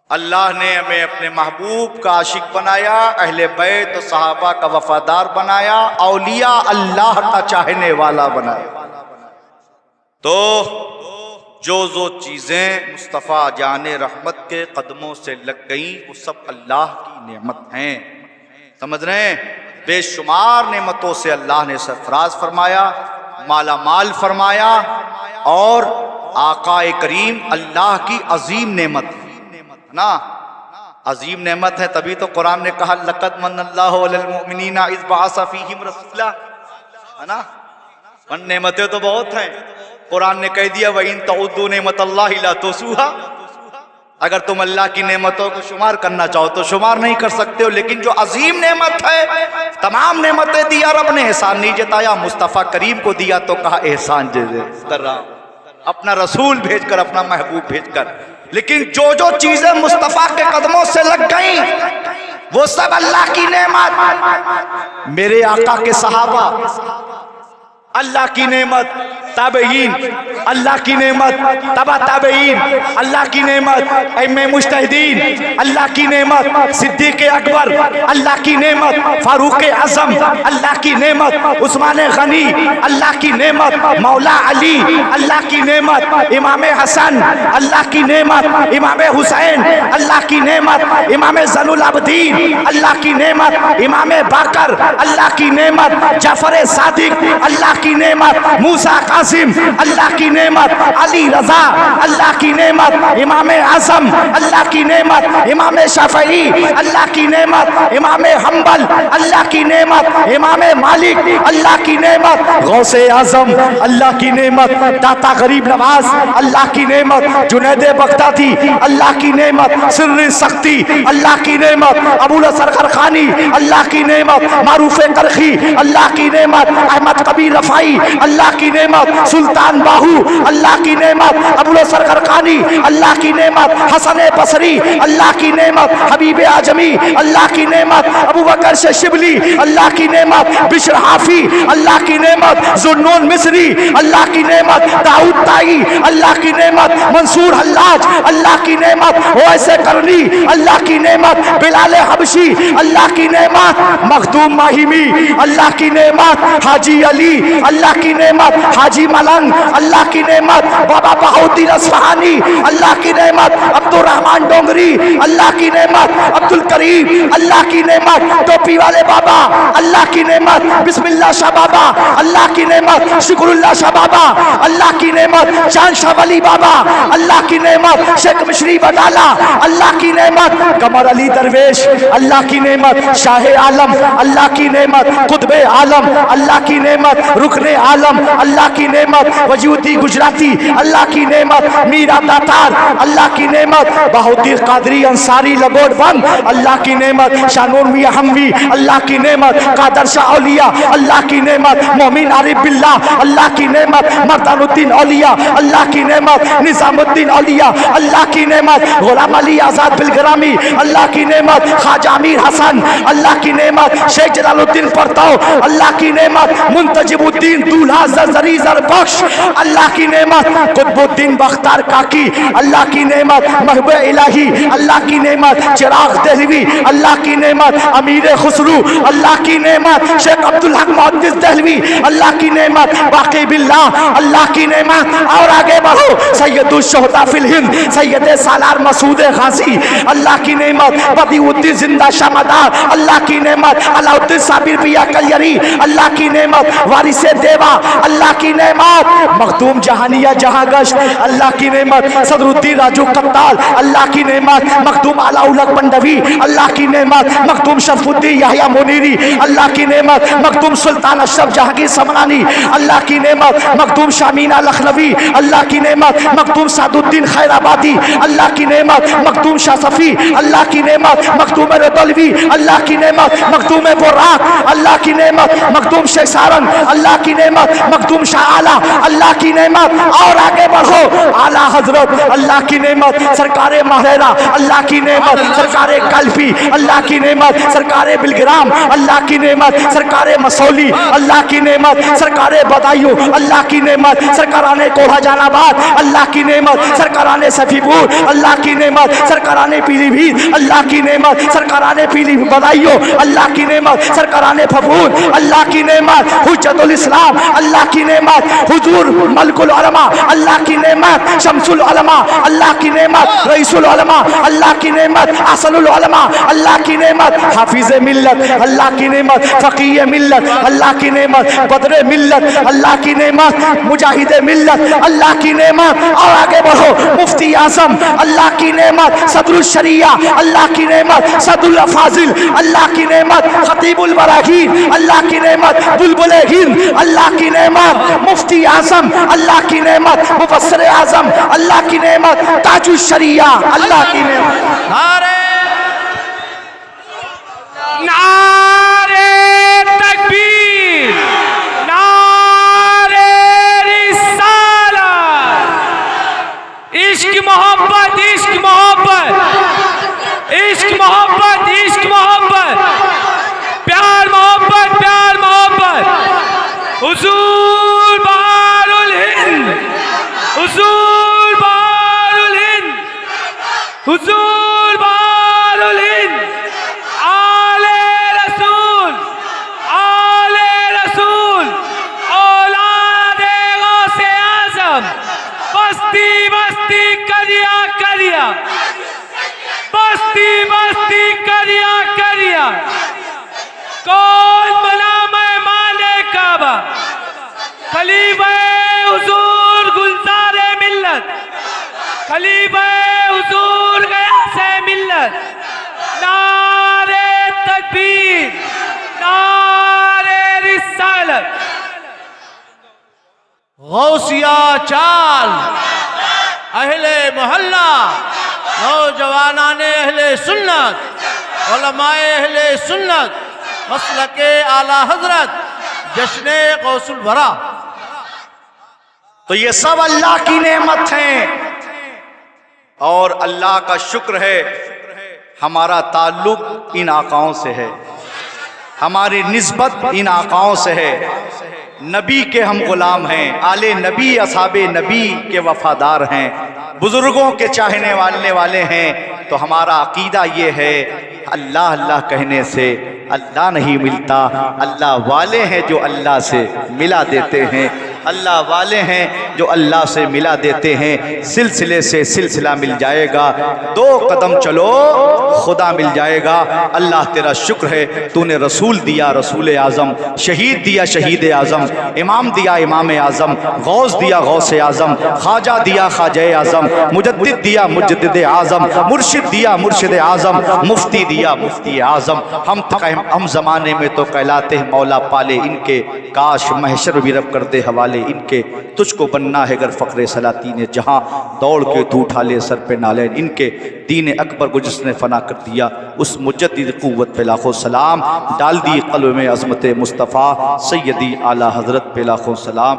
अल्लाह ने हमें अपने महबूब का आशिक बनाया, अहले बैत और सहाबा का वफादार बनाया, औलिया अल्लाह का चाहने वाला बनाया। तो जो चीजें मुस्तफ़ा जाने रहमत के कदमों से लग गई वो सब अल्लाह की नेमत हैं। समझ रहे हैं? बेशुमार नेमतों से अल्लाह ने सरफराज फरमाया, माला माल फरमाया, और आकाए करीम अल्लाह की अजीम नेमत है ना, अजीम नेमत है। तभी तो कुरान ने कहा लक़द मन्नल्लाहु अलल मुमिनीना इज़ बअसा फ़ीहिम रसूला, है ना। नेमतें तो बहुत हैं, कुरान ने कह दिया व इन तउद्दू नेमतल्लाहि ला तुसूहा। अगर तुम अल्लाह की नेमतों को शुमार करना चाहो तो शुमार नहीं कर सकते हो, लेकिन जो अजीम नेमत है, तमाम नेमतें दिया रब ने, एहसान नहीं जताया। मुस्तफ़ा करीम को दिया तो कहा एहसान कर रहा, अपना रसूल भेजकर, अपना महबूब भेजकर। लेकिन जो चीजें मुस्तफ़ा के कदमों से लग गई वो सब अल्लाह की नेमत। मेरे आका के सहाबा अल्लाह की नेमत, ताबईन अल्लाह की नेमत, तबा ताबईन अल्लाह की नेमत, इमाम मुज्तहिदीन अल्लाह की नेमत, सिद्दीक़ अकबर अल्लाह की नेमत, फारूक आज़म अल्लाह की नेमत, उस्मान गनी अल्लाह की नेमत, मौला अली अल्लाह की नेमत, इमाम हसन अल्लाह की नेमत, इमाम हुसैन अल्लाह की नेमत, इमाम ज़ैनुल आबिदीन अल्लाह की नेमत, इमाम बाकर अल्लाह की नेमत, जाफर सादिक अल्लाह की नेमत, मूसा कासिम अल्लाह की नेमत, अली रजा अल्लाह की नेमत, इमाम आज़म अल्लाह की नेमत, इमाम शाफई अल्लाह की नेमत, इमाम हम्बल अल्लाह की नेमत, इमाम मालिक अल्लाह की नेमत, गौसे आज़म अल्लाह की नेमत, दाता गरीब नवाज अल्लाह की नेमत, जुनैद बगदादी अल्लाह की नेमत, सिर्र सख्ती अल्लाह की नेमत, अबुल हसन खरखानी अल्लाह की नेमत, मारूफ करखी अल्लाह की नेमत, अहमद कबीर रफाई अल्लाह की नेमत, सुल्तान बाहू अल्लाह की नेमत, अबुल हसन खरखानी अल्लाह की नेमत, हसन बसरी अल्लाह की नेमत, हबीब आजमी अल्लाह की नेमत, अबू बकर शिबली अल्लाह की नेमत, बिशर हाफी अल्लाह की नेमत, जुन्नून मिस्री अल्लाह की नेमत, दाऊद ताई अल्लाह की नेमत, मंसूर हल्लाज अल्लाह की नेमत, ओवैसे करनी अल्लाह की नेमत, बिलाल हबशी अल्लाह की नेमत, मखदूम माहिमी अल्लाह की नेमत, हाजी अली अल्लाह की नेमत, हाजी मलंग अल्लाह की नेमत, बाबा बहाउद्दीन अस्फहानी अल्लाह की नेमत, अब्दुल रहमान डोंगरी अल्लाह की नेमत, अब्दुल करीम अल्लाह की नेमत, टोपी वाले बाबा अल्लाह की नेमत, बिस्मिल्लाह शाह बाबा अल्लाह की नेमत, शुक्रुल्लाह शाह बाबा अल्लाह की नेमत, चांद शाह वली बाबा अल्लाह की नेमत, शेख मिश्री बडाला अल्लाह की नेमत, कमर अली दरवेश अल्लाह की नेमत, शाह आलम अल्लाह की नेमत, कुतबे आलम अल्लाह की नेमत, रुकने आलम अल्लाह की नेमत, वजूदी गुजराती अल्लाह की नेमत, मीरा दातार अल्लाह की नेमत, बहाउद्दीन कादरी अंसारी लगोट बंद अल्लाह की नेमत, शानूर मियां हमवी अल्लाह की नेमत, कादर शाह औलिया अल्लाह की नेमत, मोमिन आरिफ बिल्ला अल्लाह की नेमत, मर्दानुद्दीन औलिया अल्लाह की नेमत, निजामुद्दीन औलिया अल्लाह की नेमत, गुलाम अली आजाद बिलग्रामी अल्लाह की नेमत, ख्वाजा अमीर हसन अल्लाह की नेमत, शेख जलालुद्दीन परताव अल्लाह की नेमत, मुंतजिबुद्दीन मुहिद्दीन दूल्हा ज़रज़री ज़रबख्श अल्लाह की नेमत, कुतुबुद्दीन बख्तार काकी अल्लाह की नेमत, महबूब इलाही अल्लाह की नेमत, चिराग दहलवी अल्लाह की नेमत, अमीर खुसरू अल्लाह की नेमत, शेख अब्दुल हक मुहद्दिस दहलवी अल्लाह की नेमत, बाकी बिल्लाह अल्लाह की नेमत। और आगे बढ़ो, सैयदुल शुहदा फिल हिंद सैयद सालार मसूद गाजी अल्लाह की नेमत, बदीउद्दीन जिंदा शामदार अल्लाह की नेमत, अलाउद्दीन साबिर पिया कलियरी अल्लाह की नेमत, वारिसे देवा अल्लाह की नेमत, मखदूम जहानिया जहांगश अल्लाह की नेमत, सदरुद्दीन राजू कत्ताल अल्लाह की नेमत, मखदूम अलाउलक पंडवी अल्लाह की नेमत, मखदूम शरफुद्दीन याहिया मुनीरी अल्लाह की नेमत, मखदूम सुल्तान अशरफ जहांगीर समरानी अल्लाह की नेमत, मखदूम शामीना लखनवी अल्लाह की नेमत, मखदूम सादुद्दीन खैराबादी अल्लाह की नेमत, मखदूम शाह सफी अल्लाह की नेमत, मखदूम रदलवी अल्लाह की नेमत, मखदूम बुर्राक अल्लाह की नेमत, मखदूम शेख सारंग अल्लाह की नेमत, मखदूम शाह आला अल्लाह की नेमत। और आगे बढ़ो, आला हजरत अल्लाह की नेमत, सरकारे महरेरा अल्लाह की नेमत, सरकारे कल्फी अल्लाह की नेमत, सरकारे बिलग्राम अल्लाह की नेमत, सरकारे मसौली अल्लाह की नेमत, सरकारे बदायूं अल्लाह की नेमत, सरकाराने कोढ़ा जहानाबाद अल्लाह की नेमत, सरकाराने सफीपुर अल्लाह की नेमत, सरकाराने पीलीभीत अल्लाह की नेमत, सरकाराने पीली बदायूं अल्लाह की नेमत, सरकाराने फफूर अल्लाह की नेमत, हुज्जतुल इस्लाम अल्लाह की नेमत, हुजूर मलकुल उलमा अल्लाह की नेमत, शमसुल उलमा अल्लाह की नेमत, रईसुल उलमा अल्लाह की नेमत, असलुल उलमा अल्लाह की नेमत, हाफिज मिल्लत अल्लाह की नेमत, फकीह मिल्लत अल्लाह की नेमत, बदरे मिल्लत अल्लाह की नेमत, मुजाहिद मिल्लत अल्लाह की नेमत। और आगे बढ़ो, मुफ्ती आजम अल्लाह की नेमत, सदरुल शरिया अल्लाह की नेमत, सदरुल फाजिल अल्लाह की नेमत, खतीबुल बराहीन अल्लाह की नेमत, बुलबुल हिंद अल्लाह की नेमत, मुफ्ती आजम अल्लाह की नेमत, मुफस्सिर आजम अल्लाह की नेमत, ताजुल शरिया अल्लाह की नेमत। नारे तकबीर, नारे रिसालत, इश्क मोहब्बत, इश्क मोहब्बत, इश्क मोहब्बत, इश्क मोहब्बत, प्यार मोहब्बत, प्यार मोहब्बत, हुजूर बहारुल हिंद, हुजूर बहारुल हिंद, हुजूर बहारुल हिंद, आले रसूल, आले रसूल, औलादे गौसे आज़म, बस्ती बस्ती करिया करिया, बस्ती बस्ती करिया करिया, कौन बना मेहमाने काबा, खलीफे हुजूर गुलज़ारे मिल्लत, खलीफे हुजूर गया से मिल्लत, नारे तकबीर, नारे रिसालत, गौसिया चाल, अहले मोहल्ला, नौजवानाने अहले सुन्नत, उलमाए अहले सुन्नत, मसलके आला हजरत, जश्ने गौसुल वरा। तो ये सब अल्लाह की नेमत हैं और अल्लाह का शुक्र है, हमारा ताल्लुक इन आकाओं से है, हमारी निस्बत इन आकाओं से है। नबी के हम गुलाम हैं, आले नबी असहाबे नबी के वफादार हैं, बुजुर्गों के चाहने वाले हैं। तो हमारा अकीदा ये है, अल्लाह अल्लाह कहने से अल्लाह नहीं मिलता, अल्लाह वाले हैं जो अल्लाह से मिला देते हैं, अल्लाह वाले हैं जो अल्लाह से मिला देते हैं। सिलसिले से सिलसिला मिल जाएगा, 2 कदम चलो खुदा मिल जाएगा। अल्लाह तेरा शुक्र है, तूने रसूल दिया रसूल आज़म, शहीद दिया शहीद आज़म, इमाम दिया इमाम आज़म, गौस दिया गौस आज़म, ख्वाजा दिया ख्वाजा आज़म, मुजद्दिद दिया मुजद्दिद आज़म, मुर्शिद दिया मुर्शिद आज़म, मुफ्ती दिया मुफ्ती आज़म। हम ज़माने में तो कहलाते हैं मौला पाले इनके, काश महशर भी रब कर दे हवाले इनके। तुझको बनना है अगर फ़ख्र सलातीन जहाँ, दौड़ के तू उठा ले सर पे नाले इनके। दीन अकबर को जिसने फना कर दिया, उस मुजद्दिद क़ुव्वत पे लाखों सलाम। डाल दी क़ल्ब में अज़मत मुस्तफ़ा, सैयदी आला हज़रत पे लाखों सलाम।